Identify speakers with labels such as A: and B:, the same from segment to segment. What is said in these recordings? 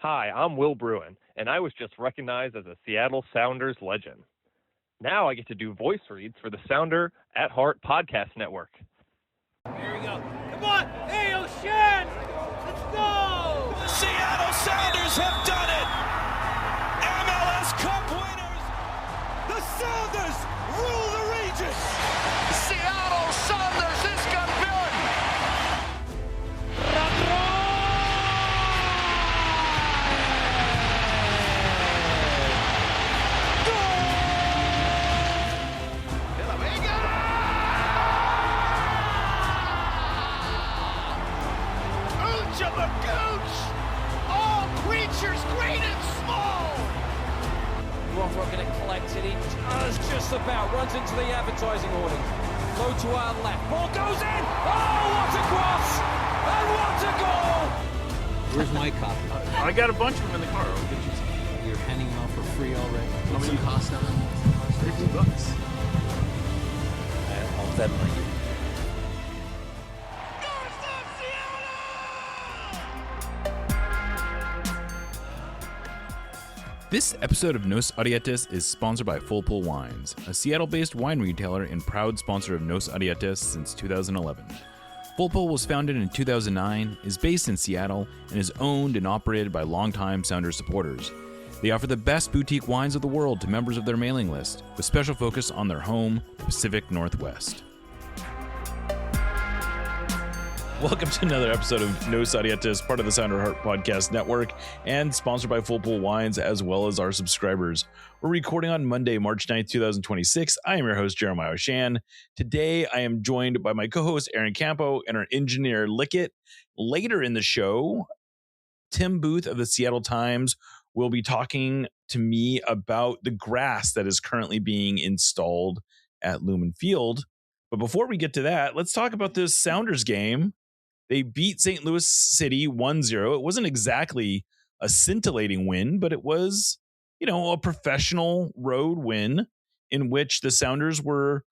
A: Hi, I'm Will Bruin, and I was just recognized as a Seattle Sounders legend. Now I get to do voice reads for the Sounder at Heart podcast network.
B: Here we go. Come on! Hey, O'Shan! Let's go!
C: The Seattle Sounders have done it! MLS Cup winners! The Sounders rule the region! Seattle Sounders is campeón! All creatures great and small.
D: Rothrock going to collect it. He does just about. Runs into the advertising awning. Low to our left. Ball goes in. Oh, what a cross! And what a goal!
E: Where's my copy?
F: I got a bunch of them in the car. I'll get you some.
E: You're handing them out for free already.
F: How many
E: cost them?
F: $50.
E: I'll Venmo you.
G: This episode of Nos Arietes is sponsored by Full Pull Wines, a Seattle-based wine retailer and proud sponsor of Nos Arietes since 2011. Full Pull was founded in 2009, is based in Seattle, and is owned and operated by longtime Sounders supporters. They offer the best boutique wines of the world to members of their mailing list, with special focus on their home, the Pacific Northwest. Welcome to another episode of Nos Arietes, part of the Sounder Heart Podcast Network, and sponsored by Full Pull Wines, as well as our subscribers. We're recording on Monday, March 9th, 2026. I am your host, Jeremiah O'Shan. Today, I am joined by my co-host, Aaron Campo, and our engineer, Lickett. Later in the show, Tim Booth of the Seattle Times will be talking to me about the grass that is currently being installed at Lumen Field. But before we get to that, let's talk about this Sounders game. They beat St. Louis City 1-0. It wasn't exactly a scintillating win, but it was, a professional road win in which the Sounders were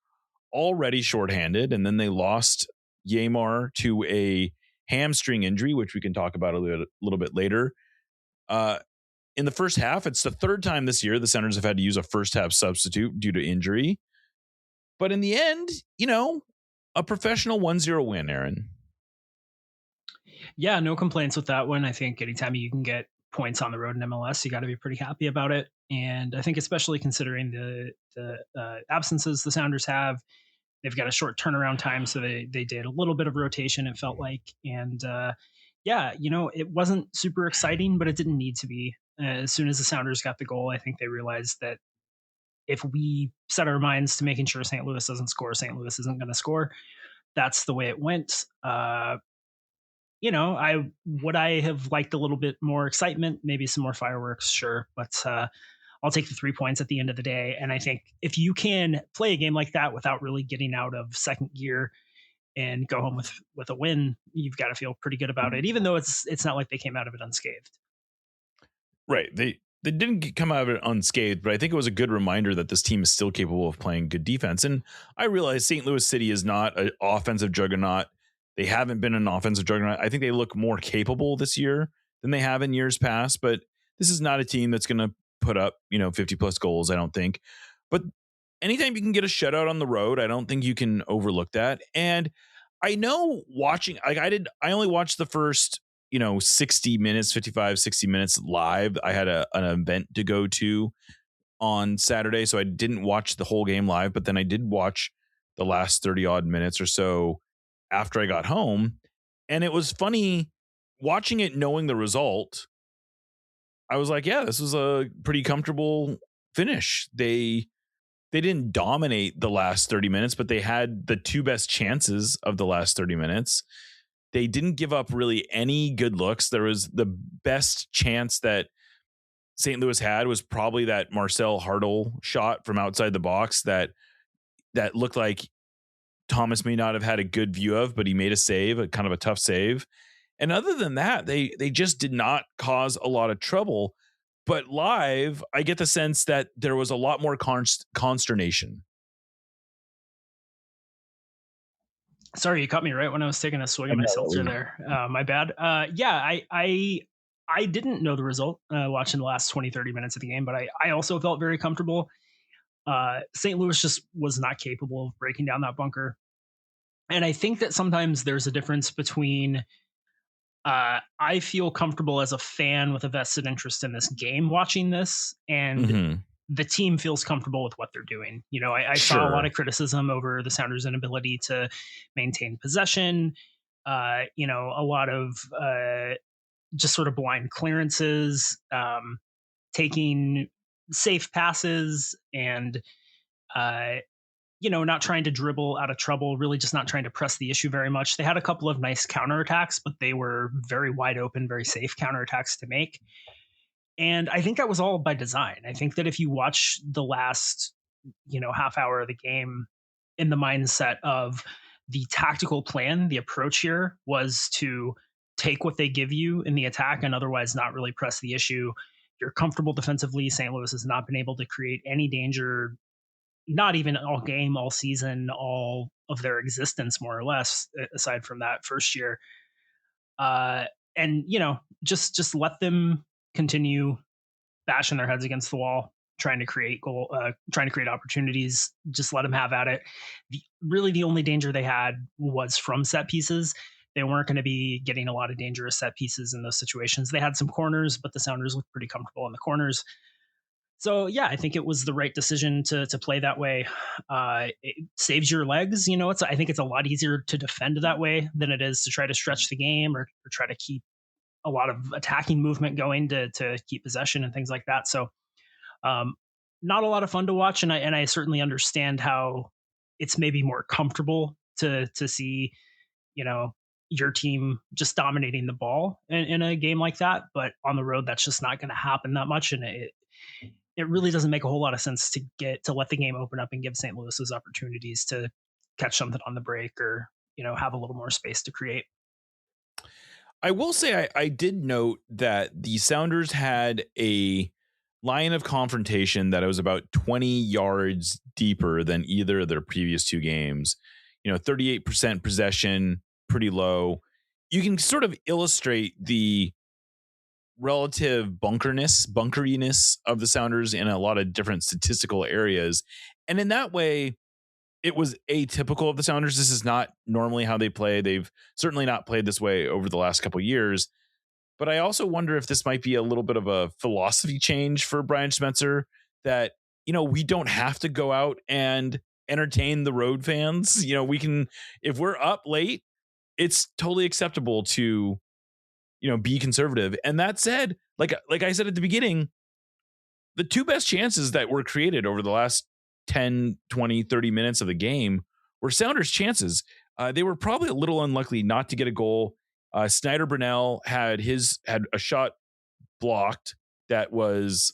G: already shorthanded, and then they lost Yamar to a hamstring injury, which we can talk about a little bit later. In the first half, it's the third time this year the Sounders have had to use a first half substitute due to injury. But in the end, a professional 1-0 win, Aaron.
H: Yeah, no complaints with that one. I think anytime you can get points on the road in MLS, you got to be pretty happy about it. And I think especially considering the absences the Sounders have, they've got a short turnaround time, so they did a little bit of rotation, it felt like. And it wasn't super exciting, but it didn't need to be. As soon as the Sounders got the goal, I think they realized that if we set our minds to making sure St. Louis doesn't score, St. Louis isn't going to score. That's the way it went. Would I have liked a little bit more excitement, maybe some more fireworks, sure, but I'll take the 3 points at the end of the day. And I think if you can play a game like that without really getting out of second gear and go home with a win, you've got to feel pretty good about it, even though it's not like they came out of it unscathed. Right.
G: They didn't come out of it unscathed, but I think it was a good reminder that this team is still capable of playing good defense. And I realize St. Louis City is not an offensive juggernaut. They haven't been an offensive juggernaut. I think they look more capable this year than they have in years past, but this is not a team that's going to put up, 50 plus goals, I don't think. But anytime you can get a shutout on the road, I don't think you can overlook that. And I know watching, I only watched the first, 60 minutes, 55, 60 minutes live. I had an event to go to on Saturday, so I didn't watch the whole game live, but then I did watch the last 30 odd minutes or so after I got home. And it was funny watching it, knowing the result. I was like, yeah, this was a pretty comfortable finish. They didn't dominate the last 30 minutes, but they had the two best chances of the last 30 minutes. They didn't give up really any good looks. There was the best chance that St. Louis had was probably that Marcel Hartl shot from outside the box that looked like Thomas may not have had a good view of, but he made a save, a kind of a tough save. And other than that, they just did not cause a lot of trouble. But live, I get the sense that there was a lot more consternation.
H: Sorry, you caught me right when I was taking a swig of my seltzer there. My bad. I I didn't know the result watching the last 20, 30 minutes of the game, but I also felt very comfortable. St. Louis just was not capable of breaking down that bunker. And I think that sometimes there's a difference between I feel comfortable as a fan with a vested interest in this game watching this, and the team feels comfortable with what they're doing. You know, I saw a lot of criticism over the Sounders' inability to maintain possession, you know, a lot of just sort of blind clearances, taking safe passes, and you know, not trying to dribble out of trouble, really just not trying to press the issue very much. They had a couple of nice counterattacks, but they were very wide open, very safe counterattacks to make. And I think that was all by design. I think that if you watch the last, you know, half hour of the game in the mindset of the tactical plan, the approach here was to take what they give you in the attack and otherwise not really press the issue. You're comfortable defensively. St. Louis has not been able to create any danger, not even all game, all season, all of their existence, more or less, aside from that first year. And, you know, just let them continue bashing their heads against the wall, trying to create opportunities. Just let them have at it. Really, the only danger they had was from set pieces. They weren't going to be getting a lot of dangerous set pieces in those situations. They had some corners, but the Sounders looked pretty comfortable in the corners. So yeah, I think it was the right decision to play that way. It saves your legs. You know, I think it's a lot easier to defend that way than it is to try to stretch the game or try to keep a lot of attacking movement going to keep possession and things like that. So not a lot of fun to watch. And I certainly understand how it's maybe more comfortable to see, you know, your team just dominating the ball in a game like that. But on the road, that's just not going to happen that much. And it really doesn't make a whole lot of sense to let the game open up and give St. Louis those opportunities to catch something on the break or, you know, have a little more space to create.
G: I will say I did note that the Sounders had a line of confrontation that was about 20 yards deeper than either of their previous two games. You know, 38% possession, pretty low. You can sort of illustrate the relative bunkeriness of the Sounders in a lot of different statistical areas. And in that way, it was atypical of the Sounders. This is not normally how they play. They've certainly not played this way over the last couple of years. But I also wonder if this might be a little bit of a philosophy change for Brian Schmetzer, that, you know, we don't have to go out and entertain the road fans. You know, we can, if we're up late, it's totally acceptable to, you know, be conservative. And that said, like I said at the beginning, the two best chances that were created over the last 10, 20, 30 minutes of the game were Sounders chances. They were probably a little unlucky not to get a goal. Snyder Brunell had a shot blocked that was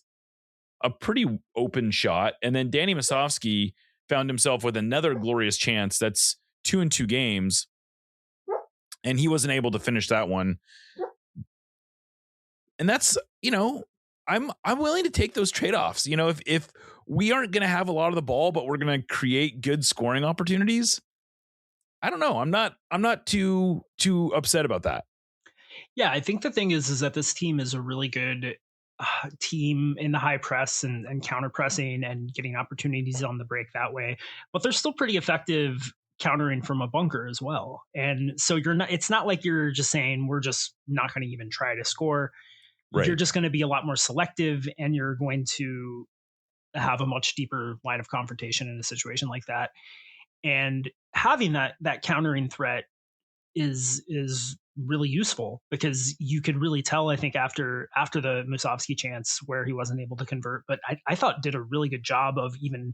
G: a pretty open shot. And then Danny Masovsky found himself with another glorious chance. That's 2 in 2 games. And he wasn't able to finish that one. And that's, you know, I'm willing to take those trade-offs. You know, if we aren't going to have a lot of the ball, but we're going to create good scoring opportunities, I don't know. I'm not too upset about that.
H: Yeah, I think the thing is that this team is a really good team in the high press and counter pressing and getting opportunities on the break that way. But they're still pretty effective countering from a bunker as well. And so it's not like you're just saying we're just not going to even try to score. Right. You're just going to be a lot more selective, and you're going to have a much deeper line of confrontation in a situation like that. And having that countering threat is really useful, because you could really tell, I think, after the Musovsky chance where he wasn't able to convert, but I thought did a really good job of even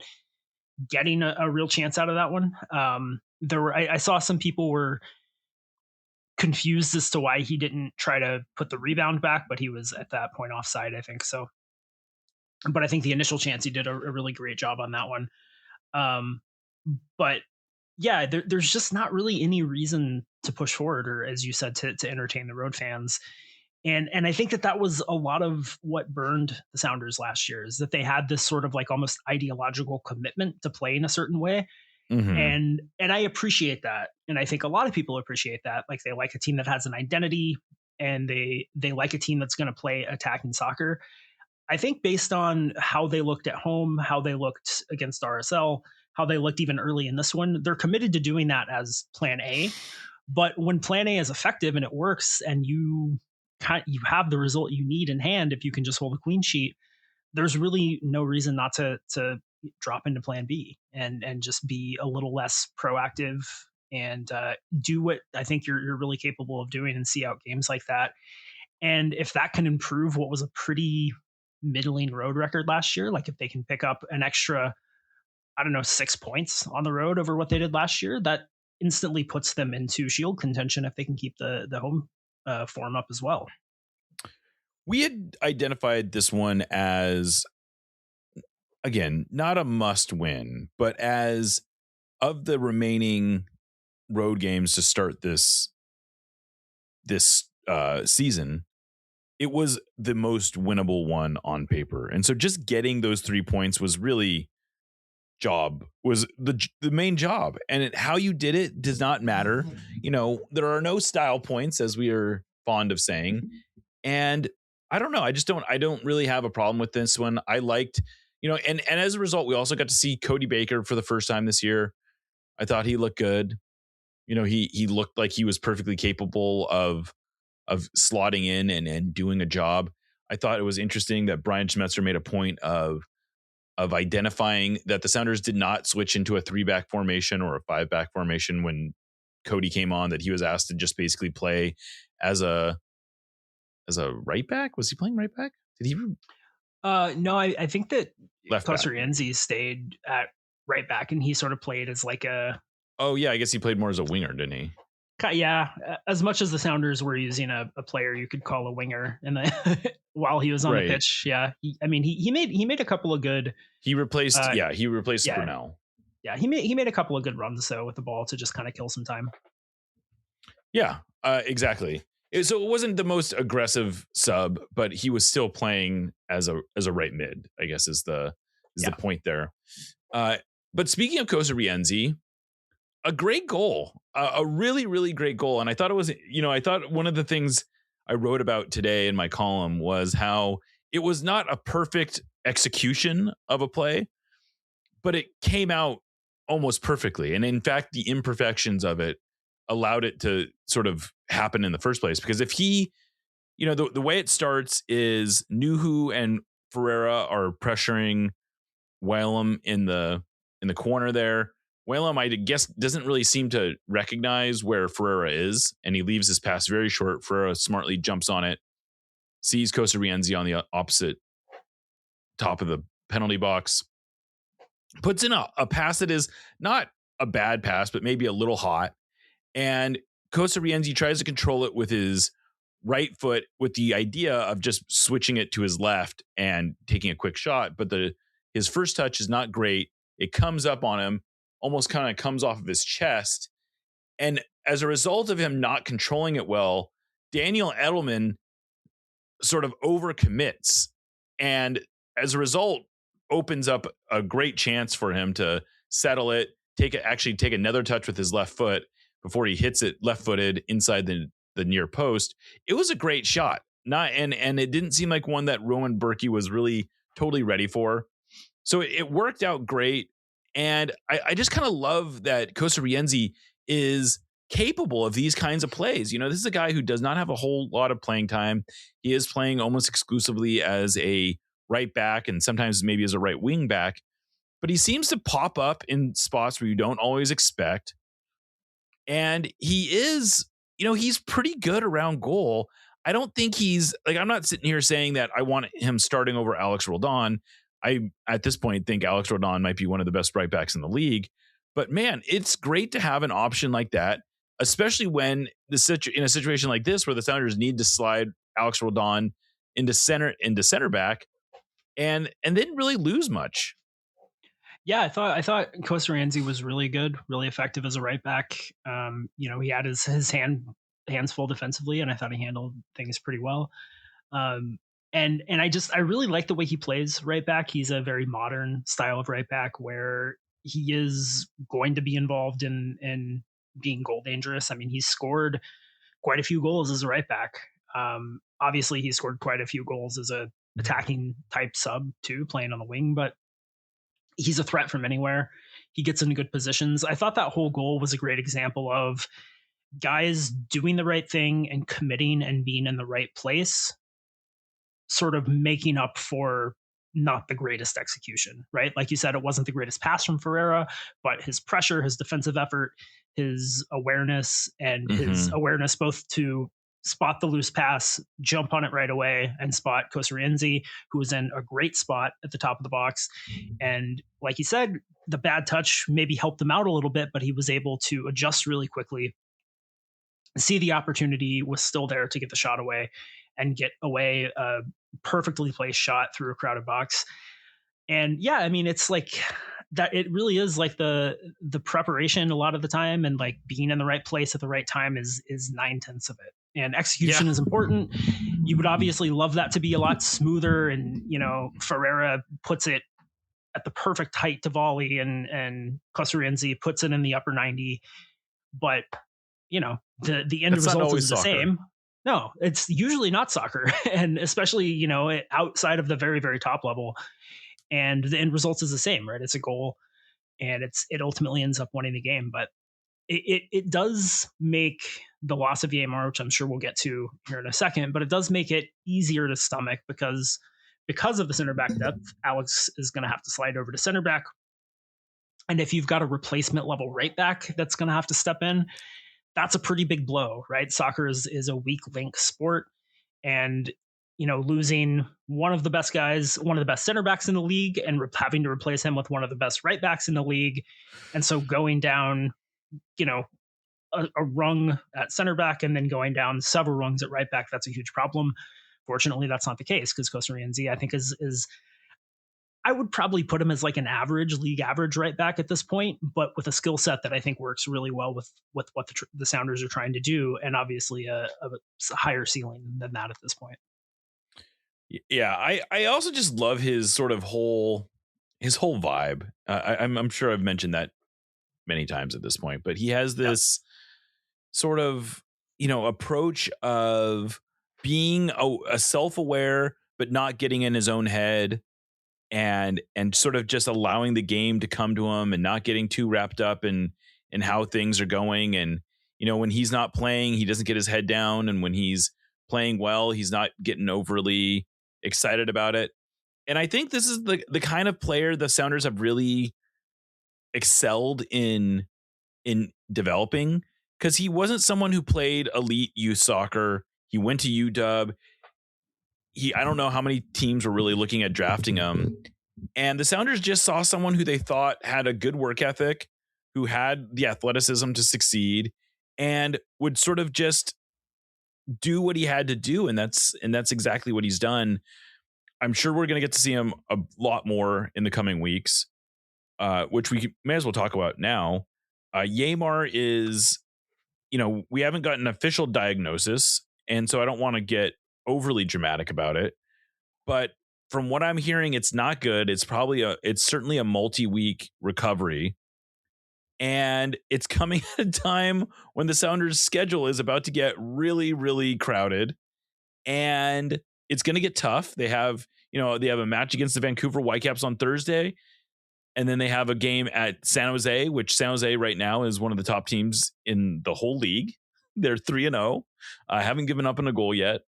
H: getting a real chance out of that one. I saw some people were confused as to why he didn't try to put the rebound back, but he was at that point offside, I think. So, but I think the initial chance, he did a really great job on that one. But yeah, there's just not really any reason to push forward, or as you said, to entertain the road fans. And I think that was a lot of what burned the Sounders last year, is that they had this sort of like almost ideological commitment to play in a certain way. Mm-hmm. And I appreciate that. And I think a lot of people appreciate that. Like, they like a team that has an identity. and they like a team that's going to play attacking soccer. I think based on how they looked at home, how they looked against RSL, how they looked even early in this one, they're committed to doing that as plan A. But when plan A is effective and it works, and you have the result you need in hand, if you can just hold a clean sheet, there's really no reason not to drop into plan B and just be a little less proactive and do what I think you're really capable of doing and see out games like that. And if that can improve what was a pretty middling road record last year, like if they can pick up an extra, I don't know, 6 points on the road over what they did last year, that instantly puts them into Shield contention if they can keep the home form up as well.
G: We had identified this one as, again, not a must win, but as of the remaining road games to start this season, it was the most winnable one on paper. And so just getting those 3 points was really the main job. And how you did it does not matter. You know, there are no style points, as we are fond of saying. And I don't know. I don't really have a problem with this one. I liked, you know, and as a result, we also got to see Cody Baker for the first time this year. I thought he looked good. You know, he looked like he was perfectly capable of slotting in and doing a job. I thought it was interesting that Brian Schmetzer made a point of identifying that the Sounders did not switch into a 3-back formation or a 5-back formation when Cody came on, that he was asked to just basically play as a right back. Was he playing right back? Did he?
H: No, I think that
G: Left back.
H: Kosorienzi stayed at right back, and he sort of played as like a.
G: Oh yeah, I guess he played more as a winger, didn't he?
H: Yeah, as much as the Sounders were using a player you could call a winger, and while he was on the pitch, yeah, he made a couple of good.
G: He replaced Brunel.
H: Yeah, he made a couple of good runs though with the ball to just kind of kill some time.
G: Yeah, exactly. So it wasn't the most aggressive sub, but he was still playing as a right mid, I guess is the point there. But speaking of Kosorienzi, a great goal, a really, really great goal. And I thought it was, I thought one of the things I wrote about today in my column was how it was not a perfect execution of a play, but it came out almost perfectly. And in fact, the imperfections of it allowed it to sort of happen in the first place. Because if he, the way it starts is Nuhu and Ferreira are pressuring Whalem in the corner there. Whalem, I guess, doesn't really seem to recognize where Ferreira is, and he leaves his pass very short. Ferreira smartly jumps on it, sees Kosorienzi on the opposite top of the penalty box, puts in a pass that is not a bad pass, but maybe a little hot. And Kosorienzi tries to control it with his right foot with the idea of just switching it to his left and taking a quick shot. But his first touch is not great. It comes up on him, almost kind of comes off of his chest. And as a result of him not controlling it well, Daniel Edelman sort of overcommits. And as a result, opens up a great chance for him to settle it, take another touch with his left foot before he hits it left-footed inside the near post. It was a great shot. And it didn't seem like one that Roman Berkey was really totally ready for. So it worked out great. And I just kind of love that Kosorienzi is capable of these kinds of plays. This is a guy who does not have a whole lot of playing time. He is playing almost exclusively as a right back and sometimes maybe as a right wing back. But he seems to pop up in spots where you don't always expect. And he is, he's pretty good around goal. I don't think I'm not sitting here saying that I want him starting over Alex Roldan. I, at this point, think Alex Roldan might be one of the best right backs in the league. But man, it's great to have an option like that, especially when in a situation like this where the Sounders need to slide Alex Roldan into center back and didn't really lose much.
H: Yeah, I thought Kosorienzi was really good, really effective as a right back. He had his hands full defensively, and I thought he handled things pretty well. And I really like the way he plays right back. He's a very modern style of right back where he is going to be involved in being goal dangerous. I mean, he's scored quite a few goals as a right back. Obviously, he scored quite a few goals as a attacking type sub too, playing on the wing, but he's a threat from anywhere. He gets into good positions. I thought that whole goal was a great example of guys doing the right thing and committing and being in the right place, sort of making up for not the greatest execution, right? Like you said, it wasn't the greatest pass from Ferreira, but his pressure, his defensive effort, his awareness, and his awareness both to spot the loose pass, jump on it right away, and spot Kosarienzi, who was in a great spot at the top of the box. And like you said, the bad touch maybe helped him out a little bit, but he was able to adjust really quickly, see the opportunity was still there to get the shot away, and get away a perfectly placed shot through a crowded box. And yeah, I mean, it's like that. It really is like the preparation a lot of the time, and like being in the right place at the right time is 9/10 of it. And execution is important. You would obviously love that to be a lot smoother. And, you know, Ferreira puts it at the perfect height to volley, and Kosarienzi puts it in the upper 90. But, you know, the end result is the same. No, it's usually not soccer. And especially, you know, outside of the very, very top level. And the end result is the same, right? It's a goal, and it ultimately ends up winning the game. But it does make the loss of Yamar, which I'm sure we'll get to here in a second, but it does make it easier to stomach because of the center back depth. Alex is going to have to slide over to center back. And if you've got a replacement level right back that's going to have to step in, that's a pretty big blow, right? Soccer is a weak link sport. And, you know, losing one of the best guys, one of the best center backs in the league, and having to replace him with one of the best right backs in the league. And so going down, you know, a rung at center back and then going down several rungs at right back, that's a huge problem. Fortunately, that's not the case, because Kosarienzi, I think, is I would probably put him as like an league average right back at this point, but with a skill set that I think works really well with what the Sounders are trying to do, and obviously a higher ceiling than that at this point.
G: Yeah, I also just love his sort of whole vibe. I'm sure I've mentioned that many times at this point, but he has this sort of, you know, approach of being a self-aware but not getting in his own head, and sort of just allowing the game to come to him and not getting too wrapped up in how things are going. And, you know, when he's not playing, he doesn't get his head down, and when he's playing well, he's not getting overly excited about it. And I think this is the kind of player the Sounders have really excelled in developing, because he wasn't someone who played elite youth soccer. He went to UW. I don't know how many teams were really looking at drafting him. And the Sounders just saw someone who they thought had a good work ethic, who had the athleticism to succeed, and would sort of just do what he had to do. And that's exactly what he's done. I'm sure we're going to get to see him a lot more in the coming weeks, which we may as well talk about now. Yamar is, you know, we haven't got an official diagnosis, and so I don't want to get overly dramatic about it. But from what I'm hearing, it's not good. It's certainly a multi-week recovery. And it's coming at a time when the Sounders' schedule is about to get really, really crowded. And it's going to get tough. They have a match against the Vancouver Whitecaps on Thursday. And then they have a game at San Jose, which San Jose right now is one of the top teams in the whole league. They're 3-0. Haven't given up on a goal yet.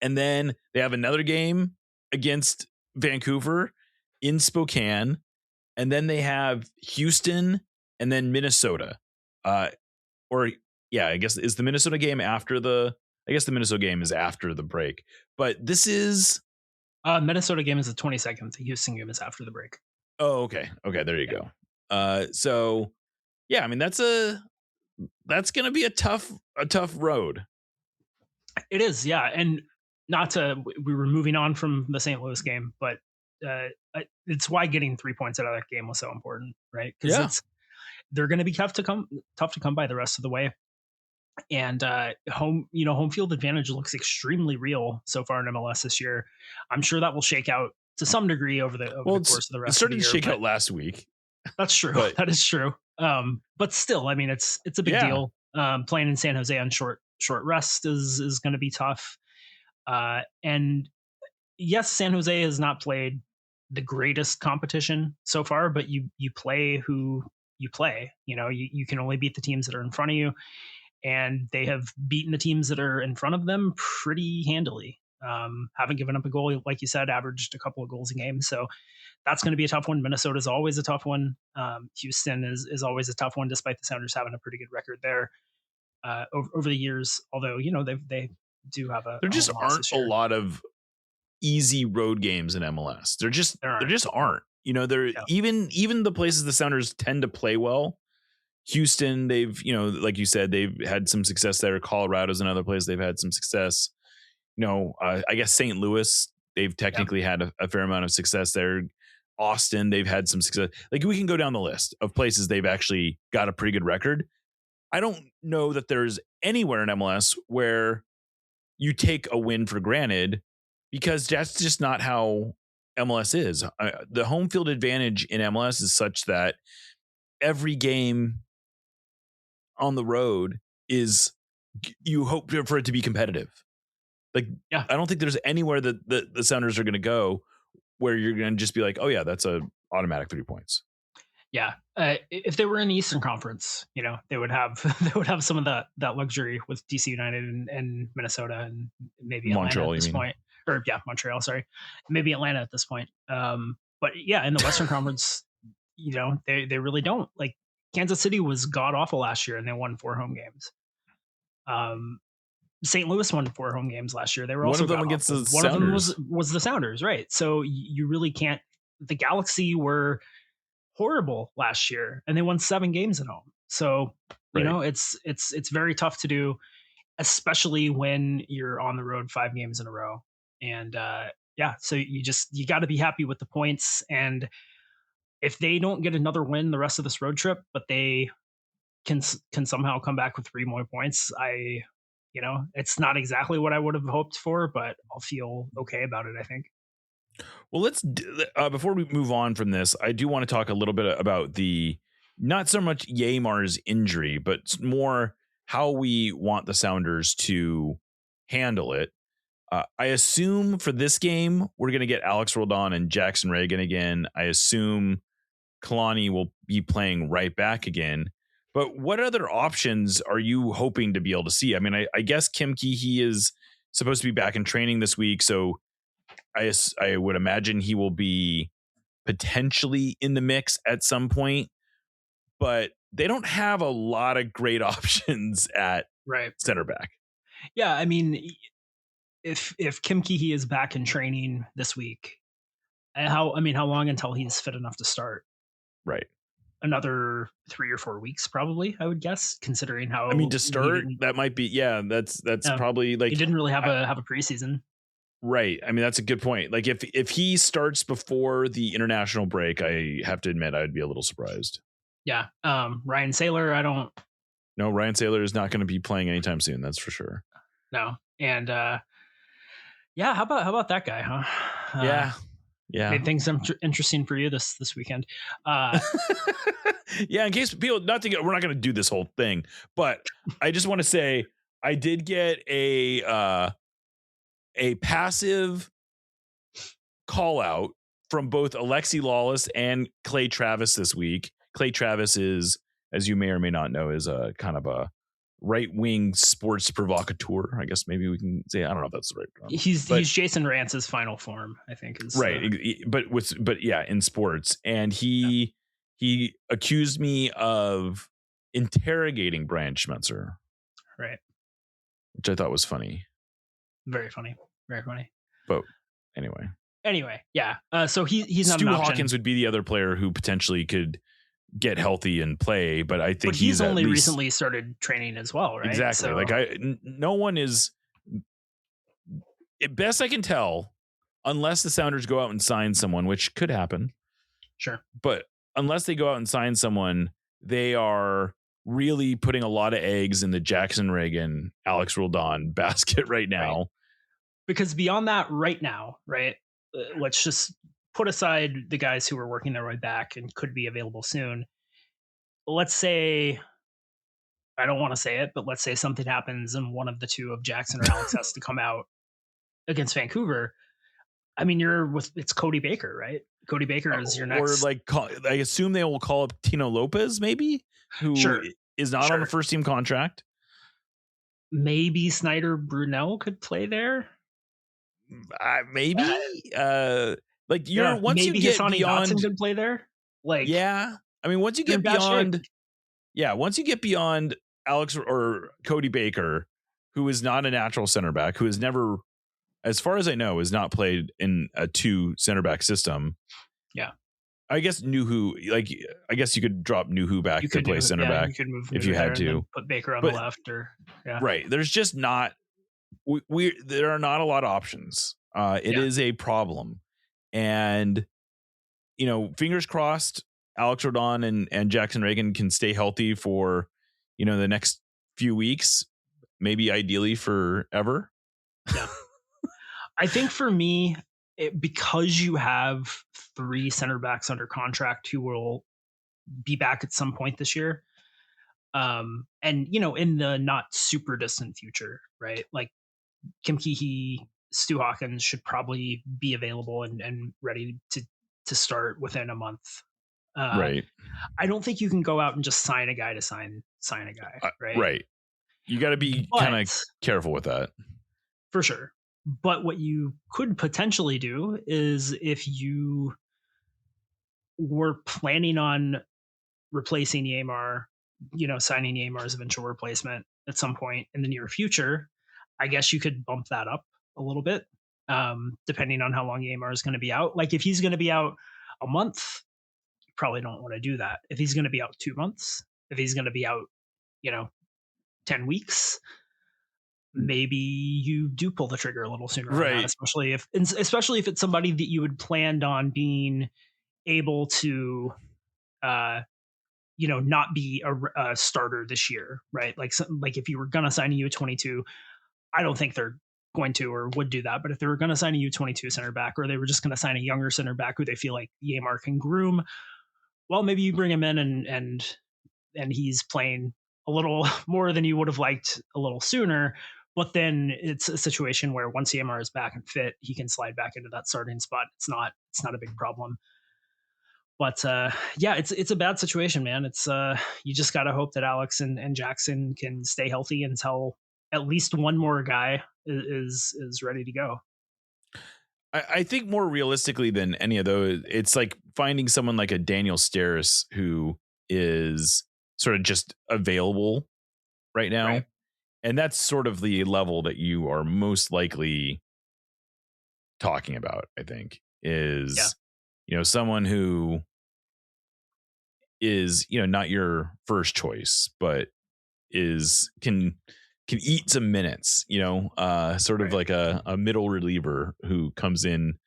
G: And then they have another game against Vancouver in Spokane. And then they have Houston and then Minnesota. I guess is the Minnesota game after the Minnesota game is after the break. But this is
H: Minnesota game is the 22nd. The Houston game is after the break.
G: Oh, okay. Okay, there you go. So yeah, I mean that's going to be a tough road.
H: It is, yeah. And we were moving on from the St. Louis game, but it's why getting 3 points out of that game was so important, right? Because they're going to be tough to come by the rest of the way. And home field advantage looks extremely real so far in MLS this year. I'm sure that will shake out to some degree over the course of the rest of the year. It started to shake
G: out last week.
H: That's true. That is true. But still, I mean, it's a big deal. Playing in San Jose on short short rest is going to be tough. And yes, San Jose has not played the greatest competition so far, but you play who you play. You can only beat the teams that are in front of you, and they have beaten the teams that are in front of them pretty handily. Haven't given up a goal, like you said, averaged a couple of goals a game. So that's going to be a tough one. Minnesota is always a tough one. Houston is always a tough one, despite the Sounders having a pretty good record there over the years. Although they do have
G: there just aren't a lot of easy road games in MLS. There just aren't. Even the places the Sounders tend to play well. Houston, they've like you said, they've had some success there. Colorado's another place they've had some success. I guess St. Louis, they've technically had a fair amount of success there. Austin, they've had some success. Like, we can go down the list of places they've actually got a pretty good record. I don't know that there's anywhere in MLS where you take a win for granted, because that's just not how MLS is. The home field advantage in MLS is such that every game on the road is, you hope for it to be competitive. Like, I don't think there's anywhere that the Sounders are going to go where you're going to just be like, oh yeah, that's a automatic 3 points.
H: Yeah. If they were in the Eastern Conference, they would have some of that luxury with DC United and Minnesota and maybe Montreal at this point. Or Montreal, sorry. Maybe Atlanta at this point. But yeah, in the Western Conference, they really don't. Like, Kansas City was god awful last year and they won 4 home games. St. Louis won 4 home games last year. They were also
G: one of them against the
H: one
G: Sounders.
H: of them was the Sounders, right? So you really can't. The Galaxy were horrible last year and they won 7 games at home. So it's very tough to do, especially when you're on the road 5 games in a row. And so you got to be happy with the points. And if they don't get another win the rest of this road trip, but they can somehow come back with 3 more points, it's not exactly what I would have hoped for, but I'll feel okay about it, I think.
G: Well, let's before we move on from this, I do want to talk a little bit about not so much Yaymar's injury, but more how we want the Sounders to handle it. I assume for this game, we're going to get Alex Roldan and Jackson Reagan again. I assume Kalani will be playing right back again. But what other options are you hoping to be able to see? I mean, I guess Kim Keehee is supposed to be back in training this week, so I would imagine he will be potentially in the mix at some point. But they don't have a lot of great options at center back.
H: Yeah, I mean, if Kim Keehee is back in training this week, how long until he's fit enough to start?
G: Right.
H: Another 3 or 4 weeks, probably, I would guess, considering how.
G: I mean, to start, that might be, that's probably like.
H: He didn't really have a preseason.
G: Right. I mean, that's a good point. Like, if he starts before the international break, I have to admit, I'd be a little surprised.
H: Yeah. Ryan Saylor,
G: No, Ryan Saylor is not going to be playing anytime soon. That's for sure.
H: No. And how about that guy, huh?
G: Yeah.
H: Made things interesting for you this weekend.
G: Yeah, in case people we're not going to do this whole thing, but I just want to say I did get a passive call out from both Alexi Lawless and Clay Travis this week. Clay Travis is, as you may or may not know, is a kind of a right-wing sports provocateur. I guess maybe we can say, I don't know if that's the right term.
H: He's Jason Rance's final form, I think. Is
G: right. But yeah, in sports. And he accused me of interrogating Brian Schmetzer.
H: Right.
G: Which I thought was funny.
H: Very funny. Very funny.
G: But anyway,
H: yeah. So he's not
G: Stu
H: an option.
G: Hawkins would be the other player who potentially could get healtly and play, but I think
H: he's only recently started training as well, right?
G: Exactly. So. No one is, best I can tell, unless the Sounders go out and sign someone, which could happen.
H: Sure.
G: But unless they go out and sign someone, they are really putting a lot of eggs in the Jackson Reagan, Alex Roldan basket right now.
H: Right. Because beyond that right now, right, let's just put aside the guys who are working their way back and could be available soon. Let's say I don't want to say it, but let's say something happens and one of the two of Jackson or Alex has to come out against Vancouver. I mean, it's Cody Baker, right? Cody Baker is your next.
G: Or like, I assume they will call up Tino Lopez, maybe, who is not on a first team contract.
H: Maybe Snyder Brunel could play there.
G: Maybe. Like once
H: maybe
G: you get
H: Hassani
G: beyond,
H: Dotson could play there. Like,
G: yeah, I mean, once you get beyond, once you get beyond Alex or Cody Baker, who is not a natural center back, who has never, as far as I know, has not played in a 2 center back system.
H: Yeah.
G: I guess I guess you could drop Nuhu back to play center back
H: you could move
G: if you had to.
H: Put Baker on the left
G: right. There's just not, there are not a lot of options. It is a problem. And, fingers crossed, Alex Rodon and Jackson Reagan can stay healthy for, the next few weeks, maybe ideally forever.
H: Yeah. I think for me, because you have 3 center backs under contract who will be back at some point this year, and, in the not super distant future, right? Like Kim Keehee, Stu Hawkins should probably be available and ready to start within a month.
G: Right.
H: I don't think you can go out and just sign a guy to sign a guy. Right.
G: Right. You got to be kind of careful with that.
H: For sure. But what you could potentially do is if you were planning on replacing Yamar, signing Yamar as eventual replacement at some point in the near future, I guess you could bump that up a little bit, depending on how long Yamar is going to be out. Like if he's going to be out a month, you probably don't want to do that. If he's going to be out 2 months, if he's going to be out, 10 weeks, maybe you do pull the trigger a little sooner, right? Especially if it's somebody that you had planned on being able to, not be a starter this year, right? Like if you were going to sign a U22, I don't think they're going to or would do that. But if they were going to sign a U22 center back, or they were just going to sign a younger center back who they feel like Yamar can groom, well, maybe you bring him in and he's playing a little more than you would have liked a little sooner. But then it's a situation where once Yamar is back and fit, he can slide back into that starting spot. It's not a big problem. But it's a bad situation, man. It's you just got to hope that Alex and Jackson can stay healthy until at least one more guy is ready to go.
G: I think more realistically than any of those, it's like finding someone like a Daniel Steres who is sort of just available right now. Right. And that's sort of the level that you are most likely talking about, I think, is, someone who is, not your first choice, but can eat some minutes, sort of like a middle reliever who comes in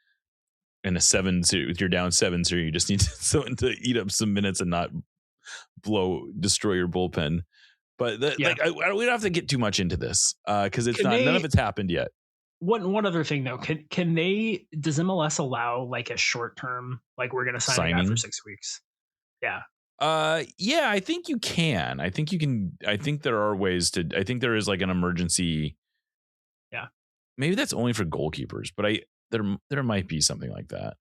G: a 7, so you're down 7, so you just need someone to eat up some minutes and not destroy your bullpen. But we don't have to get too much into this because none of it's happened yet.
H: One other thing though, does MLS allow like a short term, like we're going to sign a guy for 6 weeks? Yeah.
G: Yeah, I think you can. I think you can. I think there are ways to. I think there is like an emergency.
H: Yeah.
G: Maybe that's only for goalkeepers, but there might be something like that.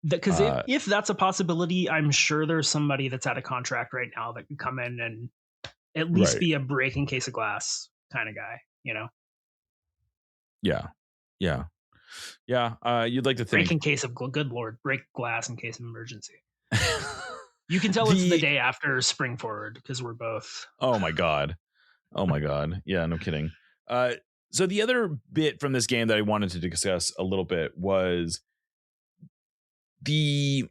H: Because if that's a possibility, I'm sure there's somebody that's out of contract right now that could come in and at least be a break in case of glass kind of guy,
G: Yeah. You'd like to think
H: break in case of good Lord, break glass in case of emergency. You can tell it's the day after spring forward because we're both.
G: Oh my god. Yeah, no kidding. So the other bit from this game that I wanted to discuss a little bit was the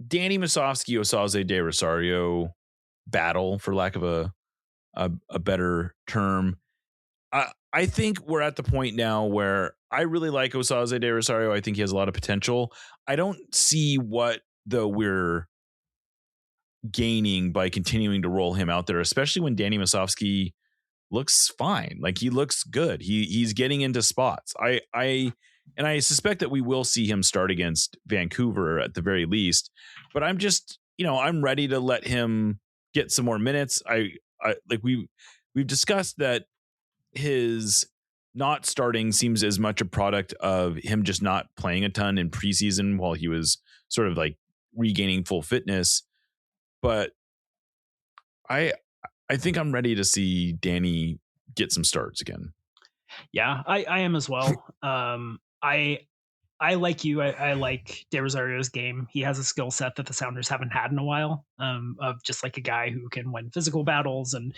G: Danny Musovski Osaze de Rosario battle, for lack of a better term. I think we're at the point now where I really like Osaze de Rosario. I think he has a lot of potential. I don't see what we're gaining by continuing to roll him out there, especially when Danny Musovski looks fine. Like he looks good. He's getting into spots. I suspect that we will see him start against Vancouver at the very least, but I'm just, I'm ready to let him get some more minutes. we've discussed that his not starting seems as much a product of him just not playing a ton in preseason while he was sort of like regaining full fitness. But I think I'm ready to see Danny get some starts again.
H: Yeah, I am as well. I like you. I like De Rosario's game. He has a skill set that the Sounders haven't had in a while, of just like a guy who can win physical battles and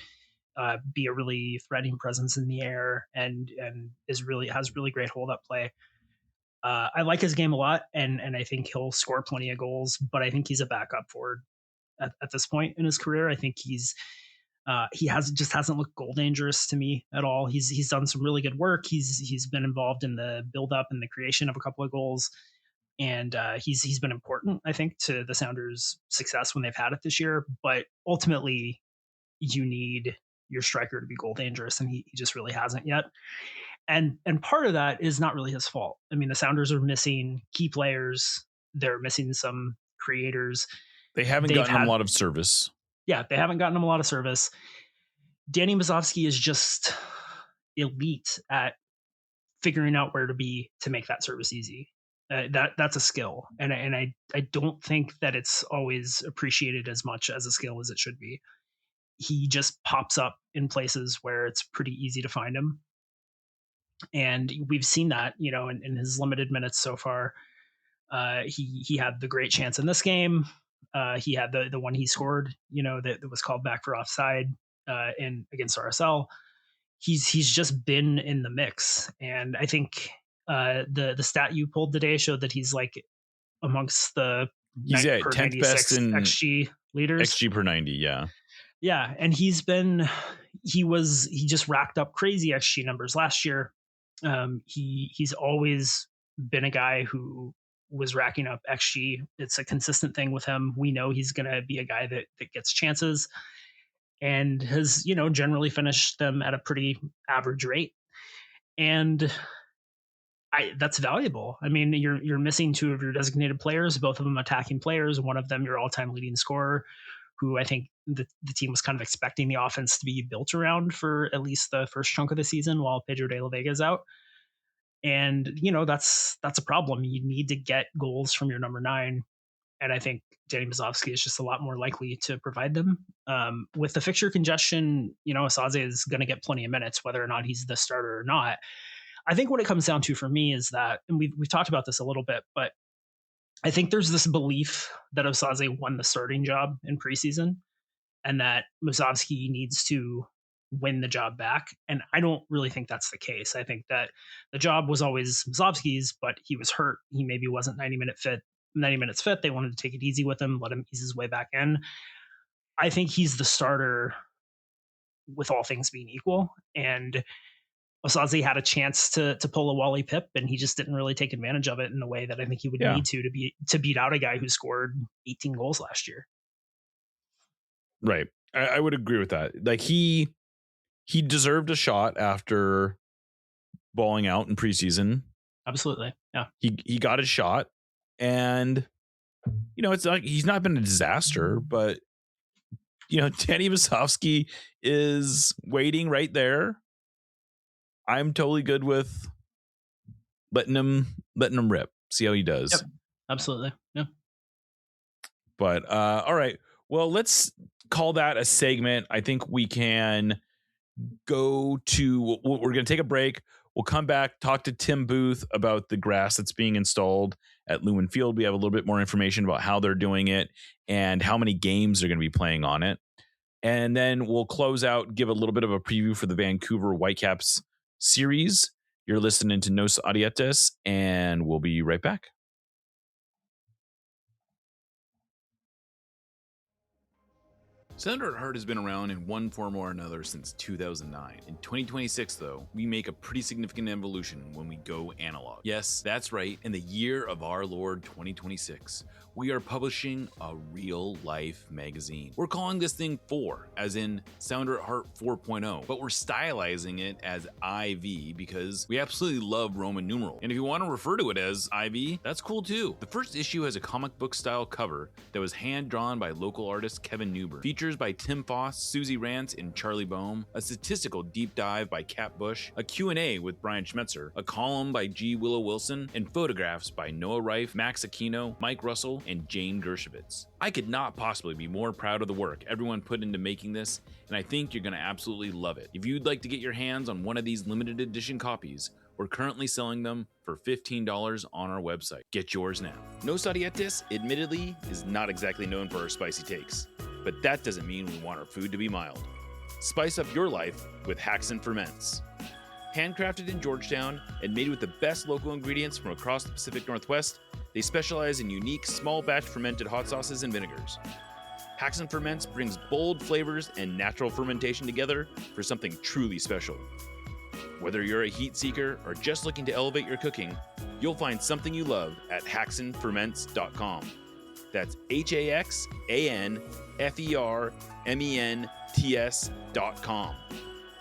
H: be a really threatening presence in the air, and has really great hold up play. I like his game a lot, and I think he'll score plenty of goals. But I think he's a backup forward at this point in his career. I think he hasn't looked goal dangerous to me at all. He's done some really good work. He's been involved in the build up and the creation of a couple of goals, and he's been important, I think, to the Sounders' success when they've had it this year. But ultimately, you need your striker to be goal dangerous, and he just really hasn't yet. And part of that is not really his fault. I mean, the Sounders are missing key players. They're missing some creators.
G: They haven't gotten a lot of service.
H: Yeah, they haven't gotten him a lot of service. Danny Mazovsky is just elite at figuring out where to be to make that service easy. That's a skill, and I don't think that it's always appreciated as much as a skill as it should be. He just pops up in places where it's pretty easy to find him, and we've seen that, in his limited minutes so far. He had the great chance in this game. He had the one he scored, that was called back for offside against RSL. He's just been in the mix, and I think the stat you pulled today showed that he's like amongst the
G: 10th best in
H: XG leaders.
G: XG per 90, yeah.
H: Yeah, and he just racked up crazy XG numbers last year. He's always been a guy who was racking up XG. It's a consistent thing with him. We know he's going to be a guy that gets chances and has, generally finished them at a pretty average rate. And that's valuable. I mean, you're missing two of your designated players, both of them attacking players, one of them your all-time leading scorer, who I think the team was kind of expecting the offense to be built around for at least the first chunk of the season while Pedro de la Vega is out. And, that's a problem. You need to get goals from your number 9. And I think Danny Mazovsky is just a lot more likely to provide them. With the fixture congestion, Asaze is going to get plenty of minutes, whether or not he's the starter or not. I think what it comes down to for me is that, and we've talked about this a little bit, but I think there's this belief that Asaze won the starting job in preseason and that Mazovsky needs to win the job back. And I don't really think that's the case. I think that the job was always Mazovsky's, but he was hurt. He maybe wasn't 90 minutes fit. They wanted to take it easy with him, let him ease his way back in. I think he's the starter with all things being equal. And Asaze had a chance to pull a Wally Pip, and he just didn't really take advantage of it in the way that I think he would need to beat out a guy who scored 18 goals last year.
G: Right. I would agree with that. Like he deserved a shot after balling out in preseason.
H: Absolutely. Yeah.
G: He got a shot, and it's like he's not been a disaster, but Danny Mazovsky is waiting right there. I'm totally good with letting him rip. See how he does.
H: Yep. Absolutely. Yeah.
G: But all right. Well, let's call that a segment. I think we can go to, we're going to take a break. We'll come back, talk to Tim Booth about the grass that's being installed at Lumen Field. We have a little bit more information about how they're doing it and how many games they're going to be playing on it. And then we'll close out, give a little bit of a preview for the Vancouver Whitecaps series. You're listening to Nos Audietes, and we'll be right back. Sounder at Heart has been around in one form or another since 2009. In 2026, though, we make a pretty significant evolution when we go analog. Yes, that's right. In the year of our Lord 2026, we are publishing a real-life magazine. We're calling this thing 4, as in Sounder at Heart 4.0, but we're stylizing it as IV because we absolutely love Roman numeral. And if you want to refer to it as IV, that's cool too. The first issue has a comic book style cover that was hand-drawn by local artist Kevin Newbern, featuring features by Tim Foss, Susie Rance, and Charlie Boehm, a statistical deep dive by Kat Bush, a Q&A with Brian Schmetzer, a column by G. Willow Wilson, and photographs by Noah Reif, Max Aquino, Mike Russell, and Jane Dershowitz. I could not possibly be more proud of the work everyone put into making this, and I think you're going to absolutely love it. If you'd like to get your hands on one of these limited edition copies, we're currently selling them for $15 on our website. Get yours now. Nos Arietes, admittedly, is not exactly known for our spicy takes, but that doesn't mean we want our food to be mild. Spice up your life with Haxon Ferments. Handcrafted in Georgetown and made with the best local ingredients from across the Pacific Northwest, they specialize in unique small batch fermented hot sauces and vinegars. Haxon Ferments brings bold flavors and natural fermentation together for something truly special. Whether you're a heat seeker or just looking to elevate your cooking, you'll find something you love at haxonferments.com. That's HAXANFERMENTS.com.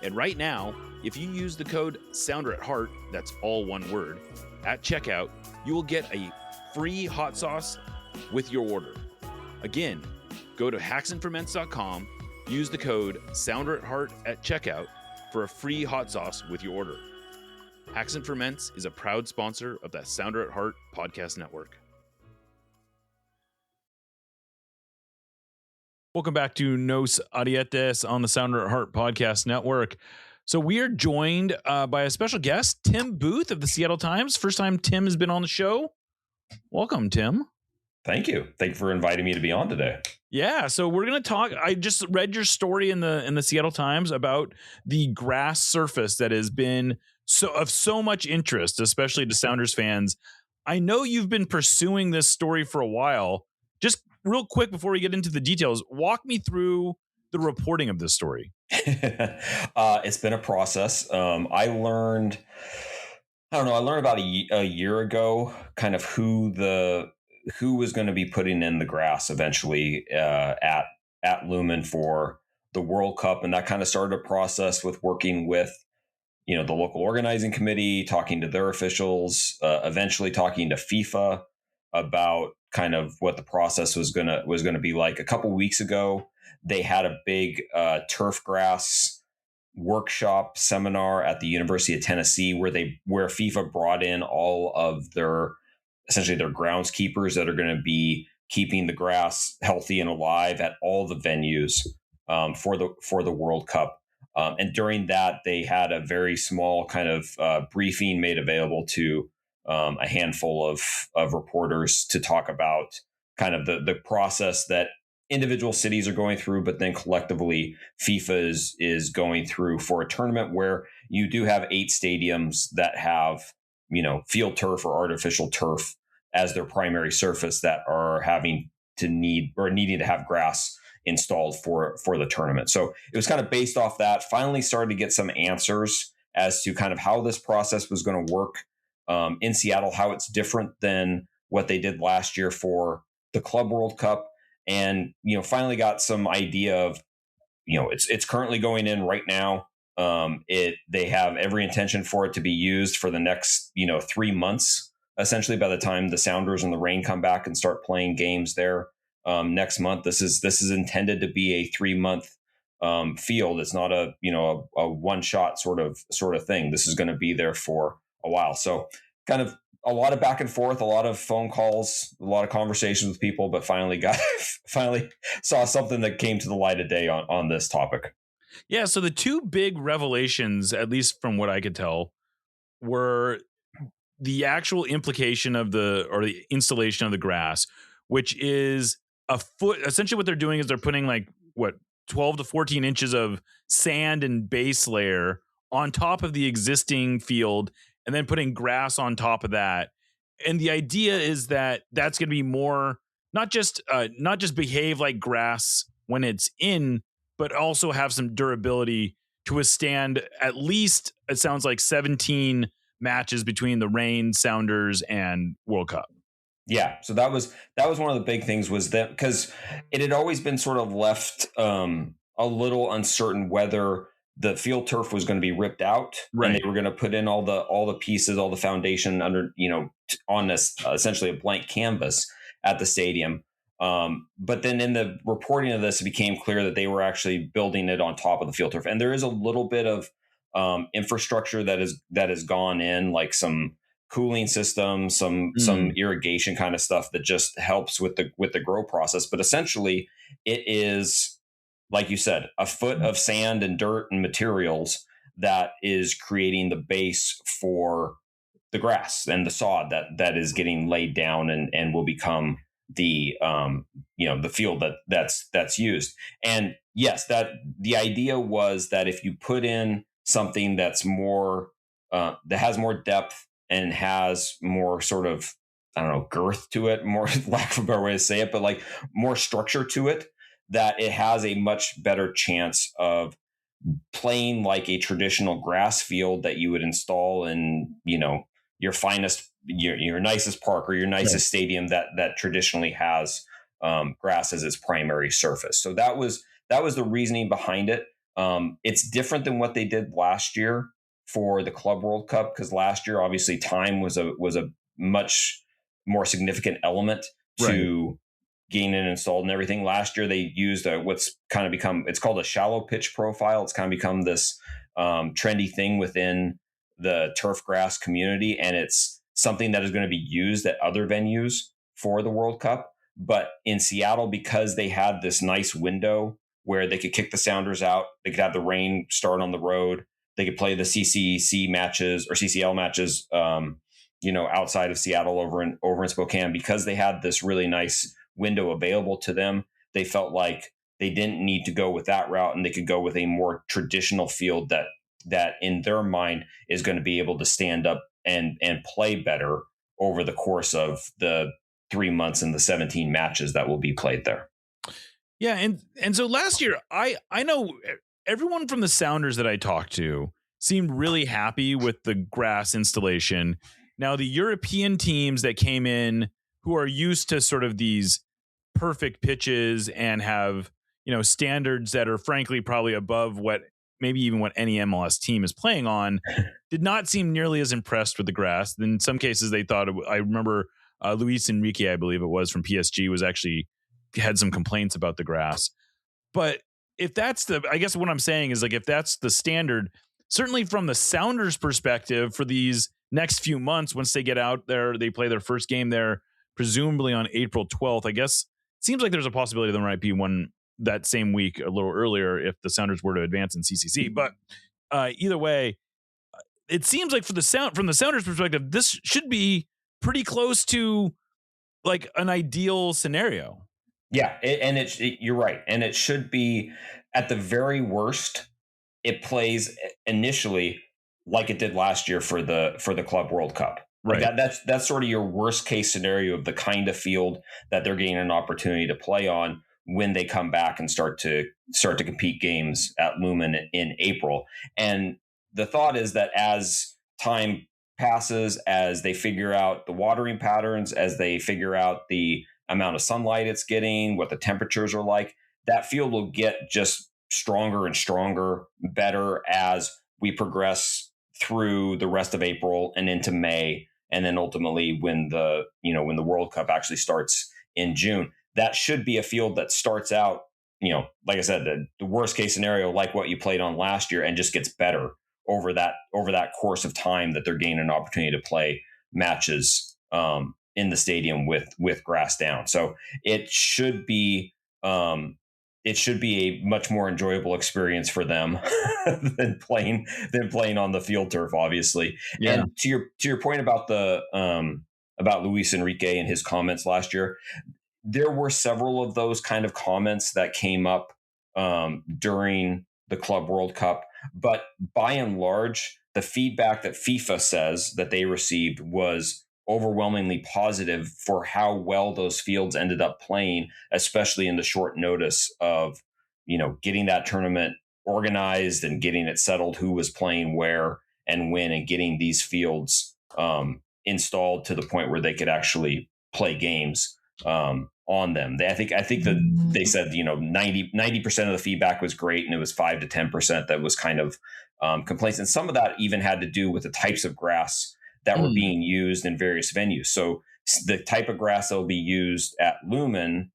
G: And right now, if you use the code SOUNDERATHEART, that's all one word, at checkout, you will get a free hot sauce with your order. Again, go to haxonferments.com, use the code SOUNDERATHEART at checkout for a free hot sauce with your order. Haxon Ferments is a proud sponsor of the Sounder at Heart podcast network. Welcome back to Nos Arietes on the Sounder at Heart podcast network. So we are joined by a special guest, Tim Booth of the Seattle Times. First time Tim has been on the show. Welcome, Tim.
I: Thank you. Thank you for inviting me to be on today.
G: Yeah, so we're going to talk. I just read your story in the Seattle Times about the grass surface that has been so much interest, especially to Sounders fans. I know you've been pursuing this story for a while. Just real quick before we get into the details, walk me through the reporting of this story.
I: It's been a process. I learned about a year ago kind of who was going to be putting in the grass eventually at Lumen for the World Cup. And that kind of started a process with working with, the local organizing committee, talking to their officials, eventually talking to FIFA about kind of what the process was going to be like. A couple of weeks ago, they had a big turf grass workshop seminar at the University of Tennessee where FIFA brought in all of essentially their groundskeepers that are going to be keeping the grass healthy and alive at all the venues for the World Cup. And during that, they had a very small kind of briefing made available to a handful of reporters to talk about kind of the process that individual cities are going through, but then collectively FIFA is going through for a tournament where you do have 8 stadiums that have field turf or artificial turf as their primary surface that are needing to have grass installed for the tournament. So it was kind of based off that. Finally started to get some answers as to kind of how this process was going to work in Seattle, how it's different than what they did last year for the Club World Cup. And, finally got some idea of, it's currently going in right now. They have every intention for it to be used for the next, 3 months, essentially by the time the Sounders and the Reign come back and start playing games there next month. This is intended to be a 3-month field. It's not a one shot sort of thing. This is going to be there for a while. So kind of a lot of back and forth, a lot of phone calls, a lot of conversations with people, but finally saw something that came to the light of day on this topic.
G: Yeah. So the two big revelations, at least from what I could tell, were the actual implication of the installation of the grass, which is a foot. Essentially what they're doing is they're putting 12 to 14 inches of sand and base layer on top of the existing field, and then putting grass on top of that. And the idea is that that's going to be more, not just behave like grass when it's in, but also have some durability to withstand at least, it sounds like 17 matches between the Reign, Sounders, and World Cup.
I: Yeah. So that was one of the big things, was that because it had always been sort of left a little uncertain whether the field turf was going to be ripped out, right, and they were going to put in all the pieces, all the foundation under, on this essentially a blank canvas at the stadium. But then in the reporting of this, it became clear that they were actually building it on top of the field turf. And there is a little bit of infrastructure that has gone in, like some cooling systems, some irrigation kind of stuff that just helps with the grow process. But essentially, it is, like you said, a foot of sand and dirt and materials that is creating the base for the grass and the sod that is getting laid down and will become the the field that's used. And yes, that the idea was that if you put in something that's more that has more depth and has more sort of, I don't know, girth to it, more lack of a better way to say it, but like more structure to it, that it has a much better chance of playing like a traditional grass field that you would install in, your finest, your nicest park or your nicest stadium that traditionally has grass as its primary surface. So that was the reasoning behind it. It's different than what they did last year for the Club World Cup, because last year obviously time was a much more significant element to getting it installed and everything. Last year they used what's kind of become, it's called a shallow pitch profile. It's kind of become this trendy thing within the turf grass community, and it's something that is going to be used at other venues for the World Cup. But in Seattle, because they had this nice window where they could kick the Sounders out, they could have the rain start on the road, they could play the CCC matches or CCL matches, outside of Seattle over in Spokane, because they had this really nice window available to them. They felt like they didn't need to go with that route, and they could go with a more traditional field that in their mind is going to be able to stand up and play better over the course of the 3 months and the 17 matches that will be played there.
G: Yeah. And so last year, I know everyone from the Sounders that I talked to seemed really happy with the grass installation. Now, the European teams that came in who are used to sort of these perfect pitches and have, standards that are frankly probably above maybe even what any MLS team is playing on, did not seem nearly as impressed with the grass. In some cases, they thought, I remember Luis Enrique, I believe it was, from PSG, was actually had some complaints about the grass. But if that's I guess what I'm saying is, like, if that's the standard, certainly from the Sounders perspective for these next few months, once they get out there, they play their first game there, presumably on April 12th, I guess it seems like there's a possibility there might be one that same week a little earlier if the Sounders were to advance in CCC. But either way, it seems like from the Sounders perspective, this should be pretty close to like an ideal scenario.
I: Yeah, you're right. And it should be, at the very worst, it plays initially like it did last year for the Club World Cup.
G: Right.
I: Like that's sort of your worst case scenario of the kind of field that they're getting an opportunity to play on when they come back and start to compete games at Lumen in April. And the thought is that as time passes, as they figure out the watering patterns, as they figure out the amount of sunlight it's getting, what the temperatures are like, that field will get just stronger and stronger, better as we progress through the rest of April and into May. And then ultimately when the World Cup actually starts in June, that should be a field that starts out, like I said, the worst case scenario, like what you played on last year, and just gets better over that course of time that they're gaining an opportunity to play matches in the stadium with grass down. So it should be a much more enjoyable experience for them than playing on the field turf, obviously. Yeah. And to your point about about Luis Enrique and his comments last year, there were several of those kind of comments that came up during the Club World Cup. But by and large, the feedback that FIFA says that they received was overwhelmingly positive for how well those fields ended up playing, especially in the short notice of, getting that tournament organized and getting it settled, who was playing where and when, and getting these fields installed to the point where they could actually play games on them. I think that they said, 90% of the feedback was great, and it was 5 to 10% that was kind of complaints. And some of that even had to do with the types of grass that were being used in various venues. So the type of grass that will be used at Lumen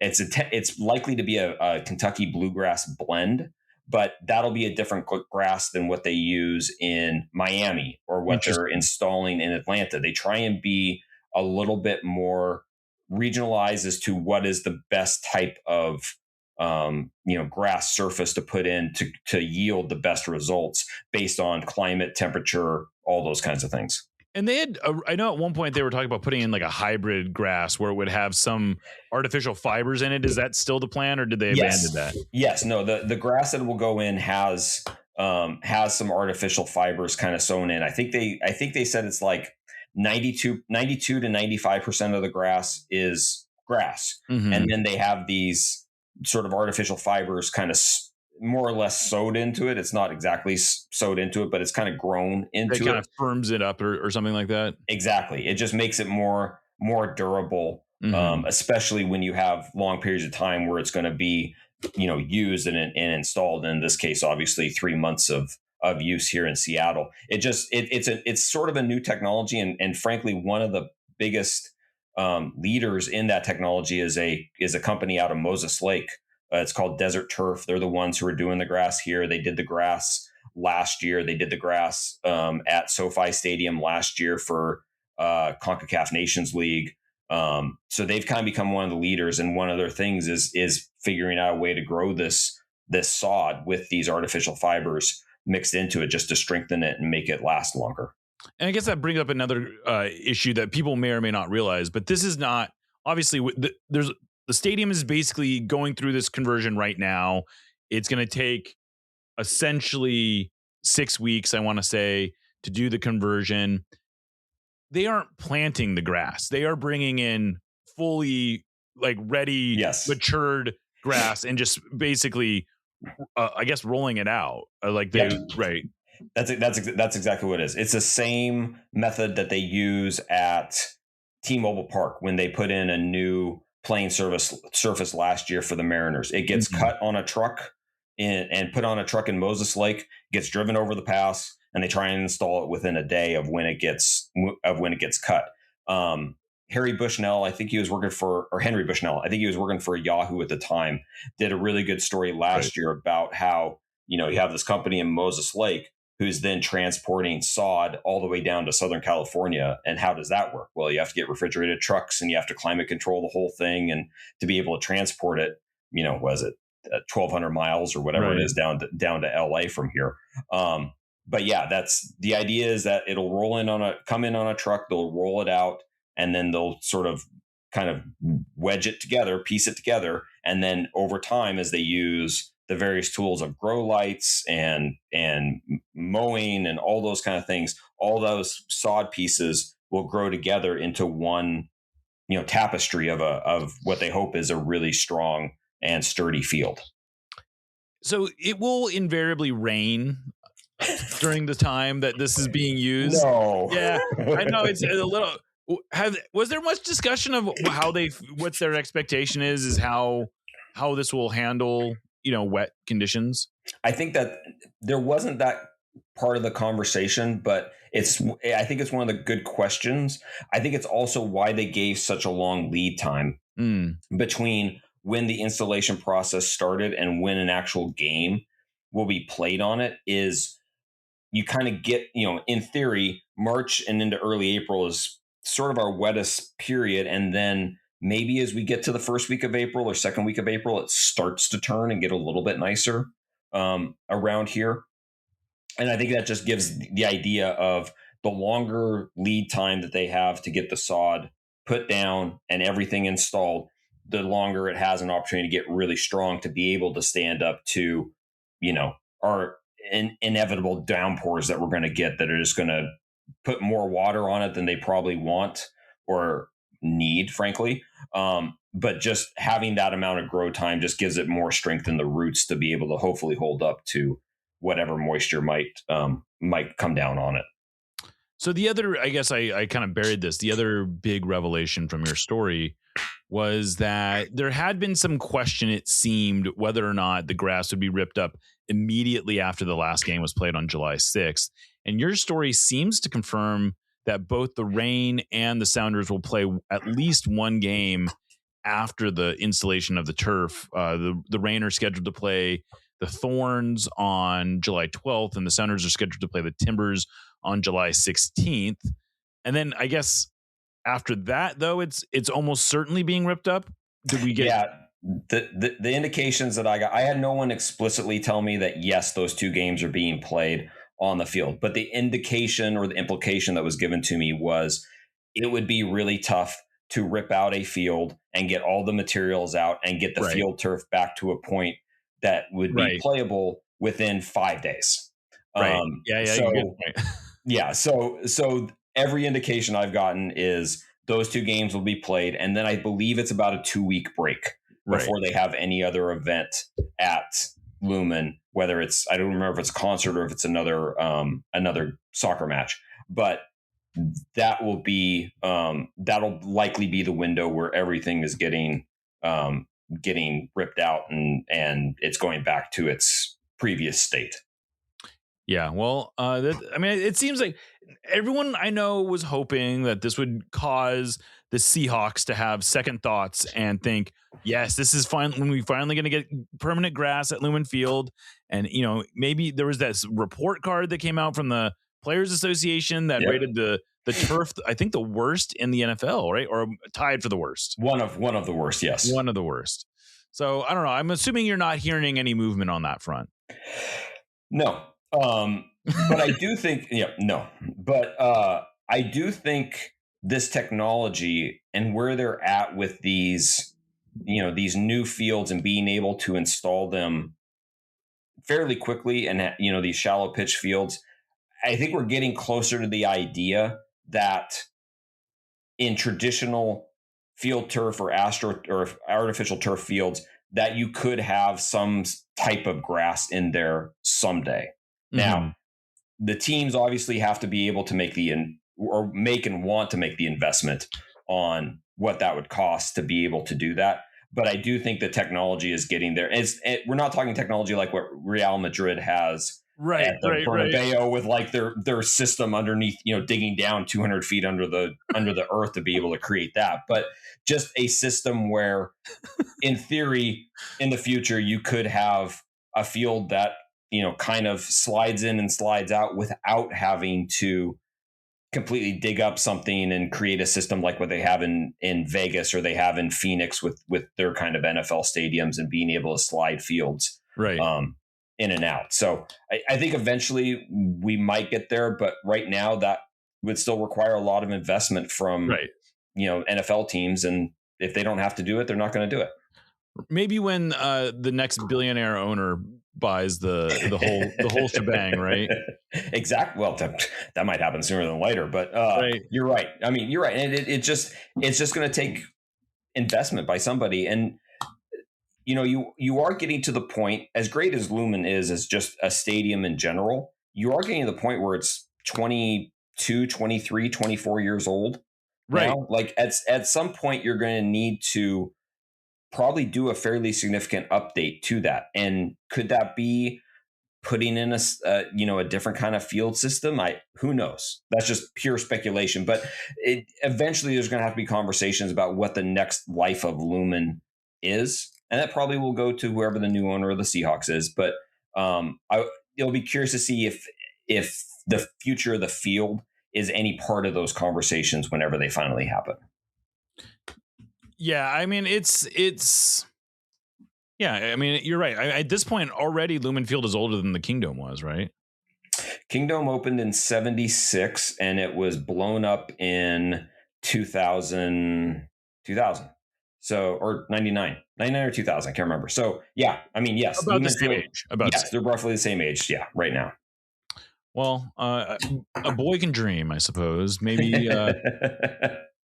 I: It's likely to be a Kentucky bluegrass blend, but that'll be a different grass than what they use in Miami or what they're installing in Atlanta. They try and be a little bit more regionalized as to what is the best type of grass surface to put in to yield the best results based on climate, temperature, all those kinds of things.
G: And they had, I know at one point they were talking about putting in like a hybrid grass where it would have some artificial fibers in it. Is that still the plan, or did they abandon that?
I: Yes, no. The grass that will go in has some artificial fibers kind of sewn in. I think they said it's like 92 to 95% of the grass is grass, and then they have these sort of artificial fibers kind of more or less sewed into it. It's not exactly sewed into it, but it's kind of grown into it.
G: It kind of firms it up or something like that.
I: Exactly. It just makes it more durable, especially when you have long periods of time where it's going to be, used and installed. In this case, obviously 3 months of use here in Seattle. It's sort of a new technology. And frankly, one of the biggest leaders in that technology is a company out of Moses Lake. It's called Desert Turf. They're the ones who are doing the grass here. They did the grass last year. They did the grass at SoFi Stadium last year for CONCACAF Nations League. So they've kind of become one of the leaders. And one of their things is figuring out a way to grow this sod with these artificial fibers mixed into it just to strengthen it and make it last longer.
G: And I guess that brings up another issue that people may or may not realize, but this is not obviously the stadium is basically going through this conversion right now. It's going to take essentially 6 weeks, I want to say, to do the conversion. They aren't planting the grass. They are bringing in fully ready, matured grass and just basically, I guess, rolling it out. Right.
I: That's exactly what it is. It's the same method that they use at T-Mobile Park when they put in a new playing surface last year for the Mariners. It gets cut on a truck and put on a truck in Moses Lake, gets driven over the pass, and they try and install it within a day of when it gets cut. Henry Bushnell, I think he was working for Yahoo at the time, did a really good story last year about how, you have this company in Moses Lake who's then transporting sod all the way down to Southern California. And how does that work? Well, you have to get refrigerated trucks and you have to climate control the whole thing. And to be able to transport it, was it 1,200 miles or whatever it is down to LA from here. But yeah, that's the idea, is that it'll come in on a truck, they'll roll it out, and then they'll sort of kind of wedge it together, piece it together. And then over time, as they use the various tools of grow lights and mowing and all those kind of things, all those sod pieces will grow together into one, tapestry of what they hope is a really strong and sturdy field.
G: So it will invariably rain during the time that this is being used.
I: No.
G: Yeah, I know it's a little. Was there much discussion of what their expectation is how this will handle wet conditions?
I: I think that there wasn't that part of the conversation, but I think it's one of the good questions. I think it's also why they gave such a long lead time between when the installation process started and when an actual game will be played on it. Is you kind of get, in theory, March and into early April is sort of our wettest period. And then maybe as we get to the first week of April or second week of April, it starts to turn and get a little bit nicer around here. And I think that just gives the idea of the longer lead time that they have to get the sod put down and everything installed, the longer it has an opportunity to get really strong to be able to stand up to, our inevitable downpours that we're going to get, that are just going to put more water on it than they probably want or need, frankly. But just having that amount of grow time just gives it more strength in the roots to be able to hopefully hold up to whatever moisture might come down on it.
G: So the other, I guess I kind of buried this. The other big revelation from your story was that there had been some question, it seemed, whether or not the grass would be ripped up immediately after the last game was played on July 6th. And your story seems to confirm that both the Reign and the Sounders will play at least one game after the installation of the turf. The Rain are scheduled to play the Thorns on July 12th, and the Sounders are scheduled to play the Timbers on July 16th. And then I guess after that, though, it's almost certainly being ripped up. Did we get?
I: Yeah. The indications that I got, I had no one explicitly tell me that, yes, those two games are being played on the field. But the indication or the implication that was given to me was it would be really tough to rip out a field and get all the materials out and get the field turf back to a point that would be playable within 5 days.
G: Right.
I: So every indication I've gotten is those two games will be played. And then I believe it's about a 2-week break before they have any other event at Lumen, whether it's, I don't remember if it's a concert or if it's another soccer match, but that will be, that'll likely be the window where everything is getting ripped out and it's going back to its previous state.
G: Yeah. Well, it seems like everyone I know was hoping that this would cause the Seahawks to have second thoughts and think, yes, this is fine when we finally going to get permanent grass at Lumen Field. And, maybe there was that report card that came out from the Players Association that rated the turf, I think the worst in the NFL, right? Or tied for the worst.
I: One of the worst. Yes.
G: One of the worst. So I don't know. I'm assuming you're not hearing any movement on that front.
I: No. But I do think, I do think this technology and where they're at with these new fields and being able to install them fairly quickly and, these shallow pitch fields, I think we're getting closer to the idea that in traditional field turf or artificial turf fields that you could have some type of grass in there someday. Mm-hmm. Now, the teams obviously have to be able to make and want to make the investment on what that would cost to be able to do that. But I do think the technology is getting there. We're not talking technology like what Real Madrid has at the Bernabeu with like their system underneath, digging down 200 feet under the earth to be able to create that. But just a system where, in theory, in the future, you could have a field that kind of slides in and slides out without having to completely dig up something and create a system like what they have in Vegas or they have in Phoenix with their kind of NFL stadiums and being able to slide fields in and out. So I think eventually we might get there, but right now that would still require a lot of investment from NFL teams. And if they don't have to do it, they're not going to do it.
G: Maybe when the next billionaire owner buys the whole shebang, right?
I: Exactly. Well, that might happen sooner than later, but you're right. I mean, you're right. And it's just going to take investment by somebody. And, you are getting to the point, as great as Lumen is as just a stadium in general, you are getting to the point where it's 22, 23, 24 years old. Right. Now. Like at some point you're going to need to probably do a fairly significant update to that. And could that be putting in a different kind of field system? Who knows? That's just pure speculation. But eventually there's going to have to be conversations about what the next life of Lumen is. And that probably will go to whoever the new owner of the Seahawks is. But it'll be curious to see if the future of the field is any part of those conversations whenever they finally happen.
G: Yeah, I mean, you're right. At this point already, Lumen Field is older than the Kingdome was, right?
I: Kingdome opened in 76 and it was blown up in 2000. So, or 99 or 2000. I can't remember. So yeah, I mean, yes.
G: About the same age.
I: They're roughly the same age. Yeah, right now.
G: Well, a boy can dream, I suppose. Maybe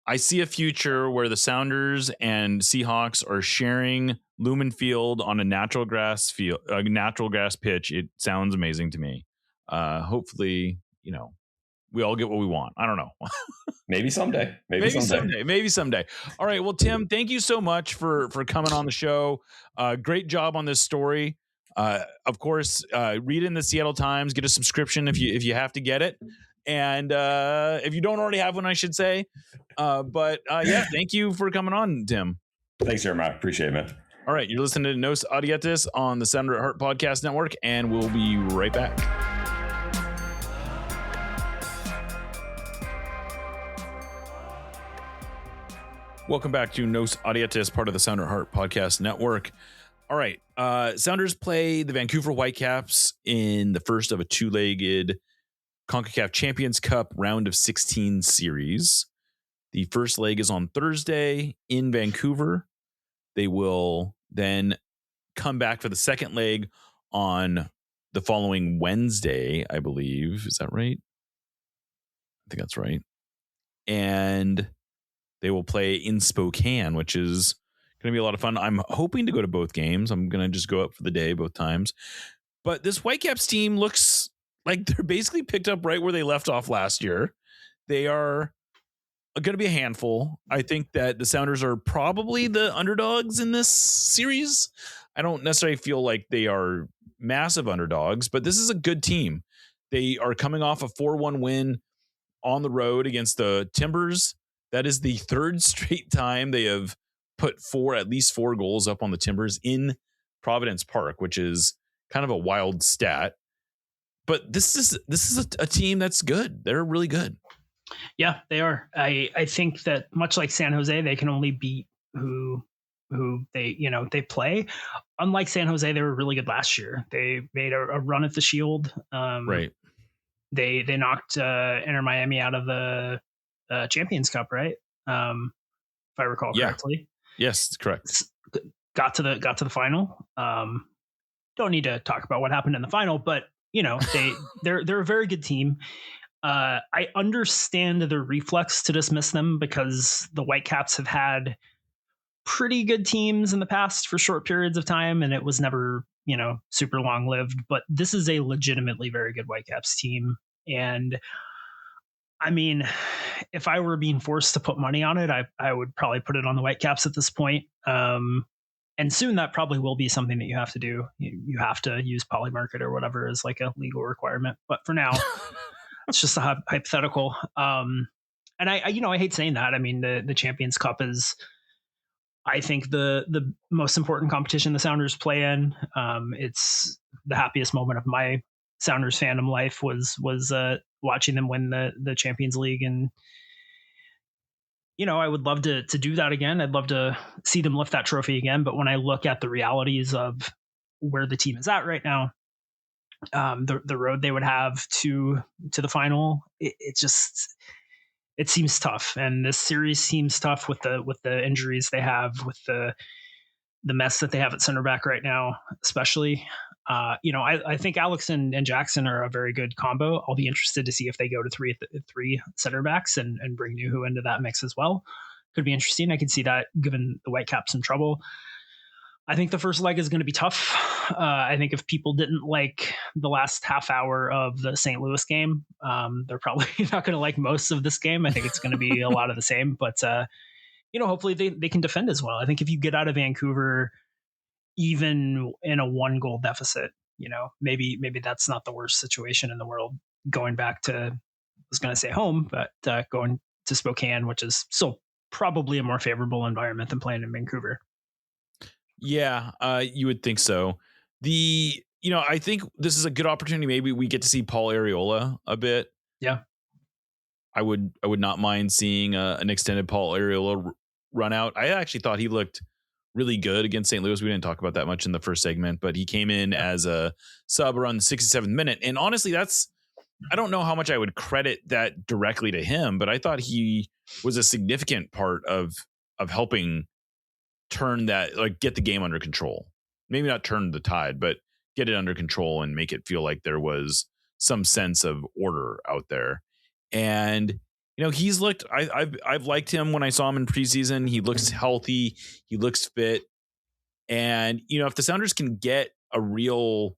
G: I see a future where the Sounders and Seahawks are sharing Lumen Field on a natural grass pitch. It sounds amazing to me. Hopefully, we all get what we want. I don't know.
I: Maybe someday.
G: Maybe someday. All right. Well, Tim, thank you so much for coming on the show. Great job on this story. Of course, read in the Seattle Times, get a subscription if you have to get it. And if you don't already have one, I should say. But thank you for coming on, Tim.
I: Thanks, Jeremiah. Appreciate it, man.
G: All right, you're listening to Nos Audietis on the Sounder at Heart Podcast Network, and we'll be right back. Welcome back to Nos Audietis, part of the Sounder at Heart Podcast Network. All right, Sounders play the Vancouver Whitecaps in the first of a two-legged Concacaf Champions Cup round of 16 series. The first leg is on Thursday in Vancouver. They will then come back for the second leg on the following Wednesday, I believe. Is that right? I think that's right. And they will play in Spokane, which is going to be a lot of fun. I'm hoping to go to both games. I'm going to just go up for the day both times. But this Whitecaps team looks like they're basically picked up right where they left off last year. They are going to be a handful. I think that the Sounders are probably the underdogs in this series. I don't necessarily feel like they are massive underdogs, but this is a good team. They are coming off a 4-1 win on the road against the Timbers. That is the third straight time they have put at least four goals up on the Timbers in Providence Park, which is kind of a wild stat. But this is a team that's good. They're really good.
H: Yeah, they are. I think that much like San Jose, they can only beat who they play. Unlike San Jose, they were really good last year. They made a run at the Shield.
G: Right.
H: They knocked Inter Miami out of the Champions Cup, right? If I recall correctly.
G: Yes, correct.
H: Got to the final. Don't need to talk about what happened in the final, but they're a very good team. I understand the reflex to dismiss them because the Whitecaps have had pretty good teams in the past for short periods of time, and it was never, super long lived. But this is a legitimately very good Whitecaps team. And I mean, if I were being forced to put money on it, I would probably put it on the Whitecaps at this point. And soon that probably will be something that you have to do. You have to use Polymarket or whatever as like a legal requirement. But for now, it's just a hypothetical. And I hate saying that. I mean, the Champions Cup is, I think, the most important competition the Sounders play in. It's the happiest moment of my Sounders fandom life was watching them win the Champions League. And, I would love to do that again. I'd love to see them lift that trophy again. But when I look at the realities of where the team is at right now, the road they would have to the final, it seems tough. And this series seems tough with the injuries they have, with the mess that they have at center back right now, especially. I think Alex and Jackson are a very good combo. I'll be interested to see if they go to three center backs and bring Nuhu into that mix as well. Could be interesting. I could see that giving the Whitecaps some trouble. I think the first leg is going to be tough. I think if people didn't like the last half hour of the St. Louis game, they're probably not going to like most of this game. I think it's going to be a lot of the same, but hopefully they can defend as well. I think if you get out of Vancouver, even in a 1-goal deficit, maybe that's not the worst situation in the world. Going back to, I was going to say home, but going to Spokane, which is still probably a more favorable environment than playing in Vancouver.
G: Yeah, you would think so. I think this is a good opportunity. Maybe we get to see Paul Arriola a bit.
H: Yeah,
G: I would not mind seeing an extended Paul Arriola run out. I actually thought he looked really good against St. Louis. We didn't talk about that much in the first segment, but he came in as a sub around the 67th minute. And honestly, I don't know how much I would credit that directly to him, but I thought he was a significant part of helping turn that, like, get the game under control. Maybe not turn the tide, but get it under control and make it feel like there was some sense of order out there. And he's looked, I've liked him when I saw him in preseason. He looks healthy. He looks fit. And, if the Sounders can get a real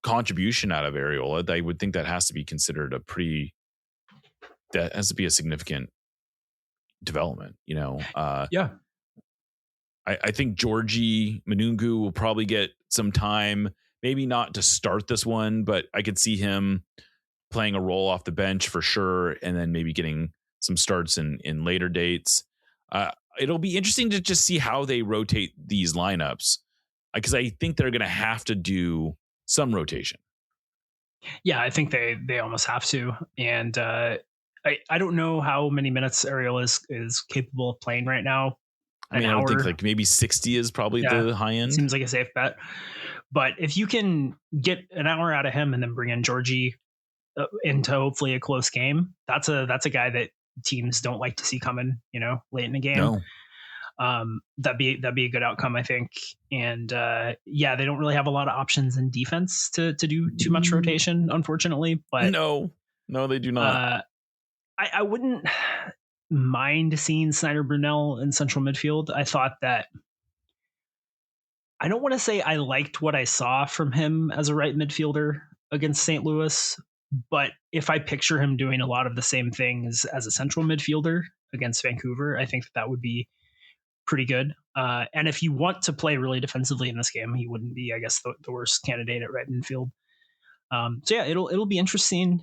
G: contribution out of Arriola, I would think that has to be considered that has to be a significant development,
H: Yeah.
G: I think Georgie Manungu will probably get some time, maybe not to start this one, but I could see him playing a role off the bench for sure, and then maybe getting some starts in later dates. it'll be interesting to just see how they rotate these lineups, because I think they're going to have to do some rotation.
H: Yeah, I think they almost have to. And I don't know how many minutes Ariel is capable of playing right now.
G: I mean, I would think like maybe 60 is probably the high end.
H: Seems like a safe bet. But if you can get an hour out of him and then bring in Georgie into hopefully a close game, that's a guy that teams don't like to see coming, late in the game.
G: No.
H: That'd be a good outcome, I think. And they don't really have a lot of options in defense to do too much rotation, unfortunately. But
G: no, they do not.
H: I wouldn't mind seeing Snyder Brunel in central midfield. I thought that, I don't want to say I liked what I saw from him as a right midfielder against St. Louis, but if I picture him doing a lot of the same things as a central midfielder against Vancouver, I think that would be pretty good. And if you want to play really defensively in this game, he wouldn't be, I guess, the worst candidate at right midfield. It'll be interesting.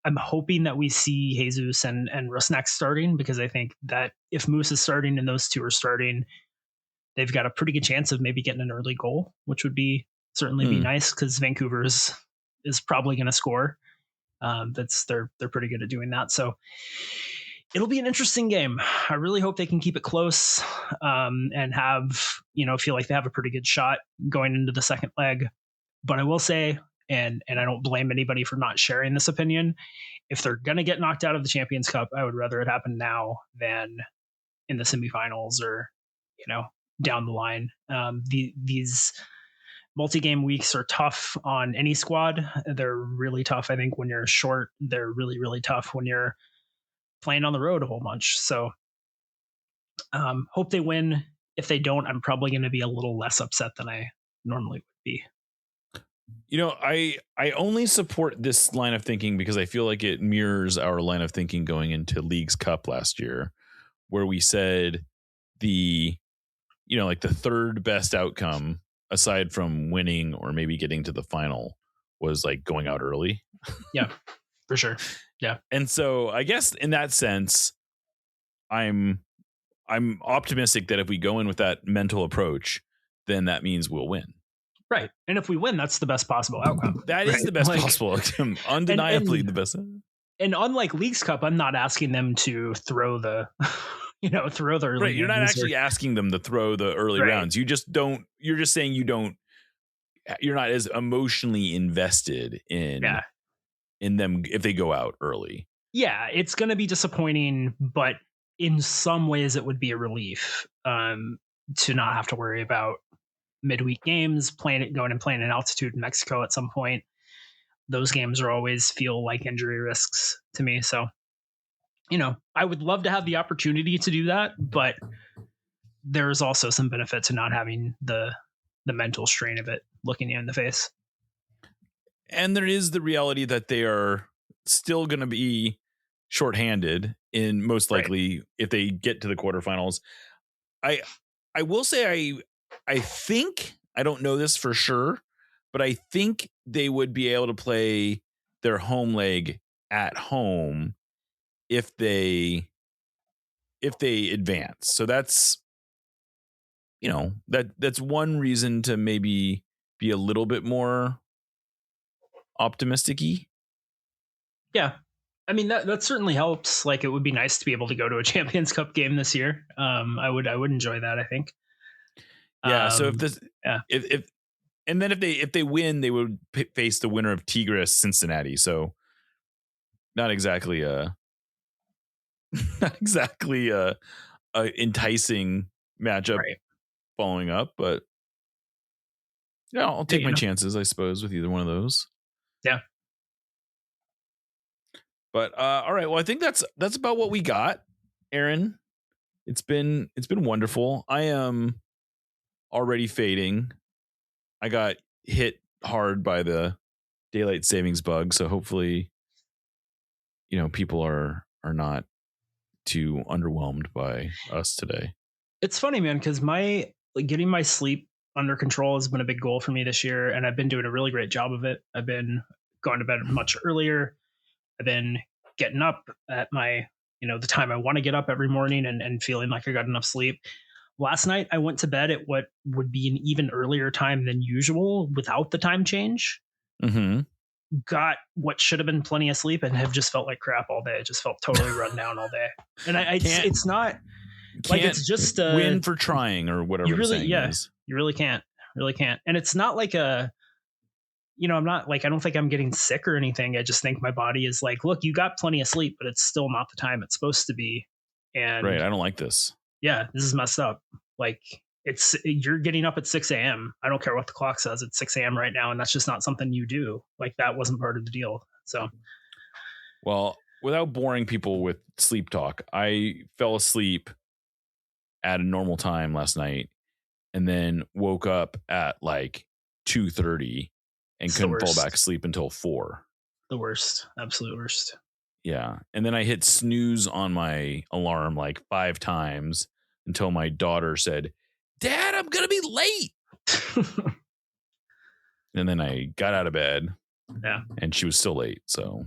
H: I'm hoping that we see Jesus and Rusnak starting, because I think that if Moose is starting and those two are starting, they've got a pretty good chance of maybe getting an early goal, which would certainly be nice, because Vancouver is probably going to score. They're pretty good at doing that. So it'll be an interesting game. I really hope they can keep it close and have, feel like they have a pretty good shot going into the second leg. But I will say, and I don't blame anybody for not sharing this opinion, if they're going to get knocked out of the Champions Cup, I would rather it happen now than in the semifinals or, down the line. These multi-game weeks are tough on any squad. They're really tough, I think, when you're short. They're really, really tough when you're playing on the road a whole bunch. So hope they win. If they don't, I'm probably going to be a little less upset than I normally would be.
G: I only support this line of thinking because I feel like it mirrors our line of thinking going into Leagues Cup last year, where we said the third best outcome aside from winning or maybe getting to the final was like going out early.
H: Yeah, for sure. Yeah.
G: And so I guess in that sense, I'm optimistic that if we go in with that mental approach, then that means we'll win.
H: Right. And if we win, that's the best possible outcome.
G: That is the best possible outcome. Undeniably the best.
H: And unlike Leagues Cup, I'm not asking them to throw the throw the early
G: right. You're not actually asking them to throw the early rounds. You just don't. You're just saying you're not as emotionally invested in them if they go out early.
H: Yeah, it's going to be disappointing, but in some ways it would be a relief to not have to worry about midweek games, going and playing in altitude in Mexico at some point. Those games always feel like injury risks to me. So, I would love to have the opportunity to do that, but there's also some benefit to not having the mental strain of it looking you in the face.
G: And there is the reality that they are still going to be shorthanded in most likely if they get to the quarterfinals. I will say I think, I don't know this for sure, but I think they would be able to play their home leg at home if they advance. So that's, that's one reason to maybe be a little bit more optimistic-y.
H: Yeah. I mean, that certainly helps. Like, it would be nice to be able to go to a Champions Cup game this year. I would enjoy that, I think.
G: Yeah. So if they win, they would face the winner of Tigres Cincinnati. So not exactly a enticing matchup following up, but I'll take my chances, I suppose, with either one of those.
H: Yeah.
G: But all right. Well, I think that's about what we got, Aaron. It's been wonderful. I am already fading. I got hit hard by the daylight savings bug, so hopefully, people are not too underwhelmed by us today.
H: It's funny, man, because getting my sleep under control has been a big goal for me this year, and I've been doing a really great job of it. I've been going to bed much earlier. I've been getting up at my the time I want to get up every morning and feeling like I got enough sleep. Last night, I went to bed at what would be an even earlier time than usual without the time change.
G: Mm-hmm.
H: Got what should have been plenty of sleep and have just felt like crap all day. I just felt totally run down all day. And it's not like it's just a
G: win for trying or whatever.
H: You really,
G: is.
H: You really can't. And it's not like I'm not like, I don't think I'm getting sick or anything. I just think my body is like, look, you got plenty of sleep, but it's still not the time it's supposed to be. And
G: right. I don't like this.
H: Yeah, this is messed up. Like you're getting up at 6 a.m. I don't care what the clock says. It's 6 a.m. right now. And that's just not something you do. Like that wasn't part of the deal. So,
G: well, without boring people with sleep talk, I fell asleep at a normal time last night and then woke up at like 2:30 and couldn't fall back asleep until 4.
H: The worst. Absolute worst.
G: Yeah. And then I hit snooze on my alarm like 5 times until my daughter said, Dad, I'm going to be late. And then I got out of bed.
H: Yeah.
G: And she was still late. So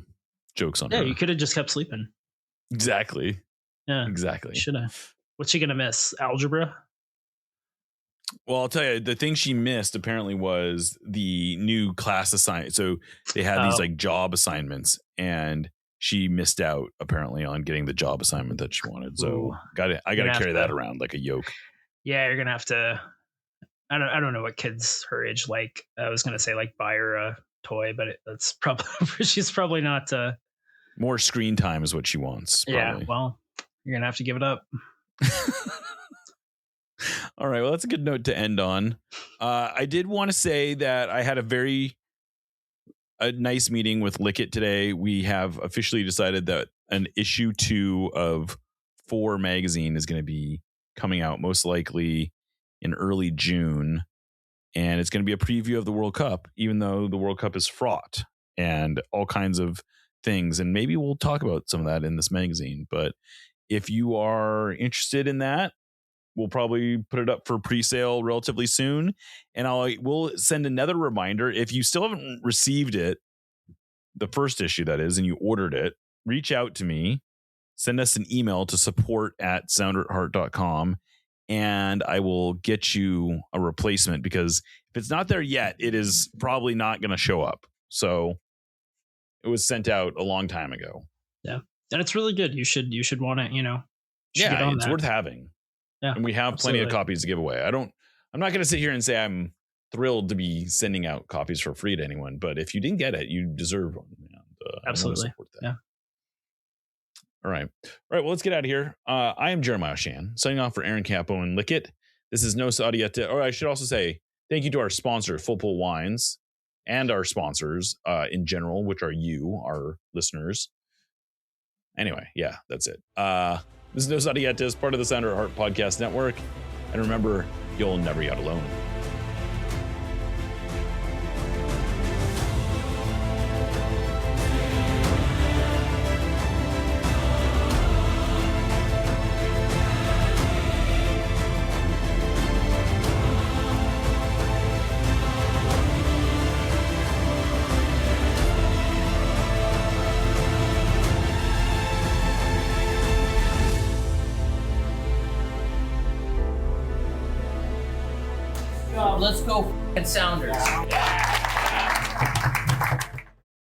G: joke's on her.
H: Yeah, you could have just kept sleeping.
G: Exactly.
H: Yeah.
G: Exactly.
H: Should have. What's she going to miss? Algebra?
G: Well, I'll tell you, the thing she missed apparently was the new class assignment. So they had these like job assignments and she missed out apparently on getting the job assignment that she wanted. So I got to carry that around like a yoke.
H: Yeah, you're going to have to, I don't know what kids her age like. I was going to say like buy her a toy, but that's probably, she's probably not.
G: More screen time is what she wants. Probably.
H: Yeah, well, you're going to have to give it up.
G: All right. Well, that's a good note to end on. I did want to say that I had a nice meeting with Lickit today. We have officially decided that an issue 2 of 4 magazine is going to be coming out most likely in early June. And it's going to be a preview of the World Cup, even though the World Cup is fraught and all kinds of things. And maybe we'll talk about some of that in this magazine. But if you are interested in that, we'll probably put it up for pre-sale relatively soon. And we'll send another reminder. If you still haven't received it, the first issue that is, and you ordered it, reach out to me, send us an email to support@sounderatheart.com, and I will get you a replacement because if it's not there yet, it is probably not going to show up. So it was sent out a long time ago.
H: Yeah. And it's really good. You should want to,
G: yeah, it's worth having.
H: Yeah,
G: and we have plenty of copies to give away. I'm not going to sit here and say I'm thrilled to be sending out copies for free to anyone, but if you didn't get it, you deserve one. And,
H: absolutely.
G: Yeah. All right. Well, let's get out of here. I am Jeremiah Shan, signing off for Aaron Campo and Lickit. This is No Sadieta. Or I should also say thank you to our sponsor, Full Pull Wines, and our sponsors in general, which are you, our listeners. Anyway, yeah, that's it. This is No Sadieta, is part of the Sounder at Heart Podcast Network. And remember, you'll never get alone.
J: Let's go Sounders. Yeah.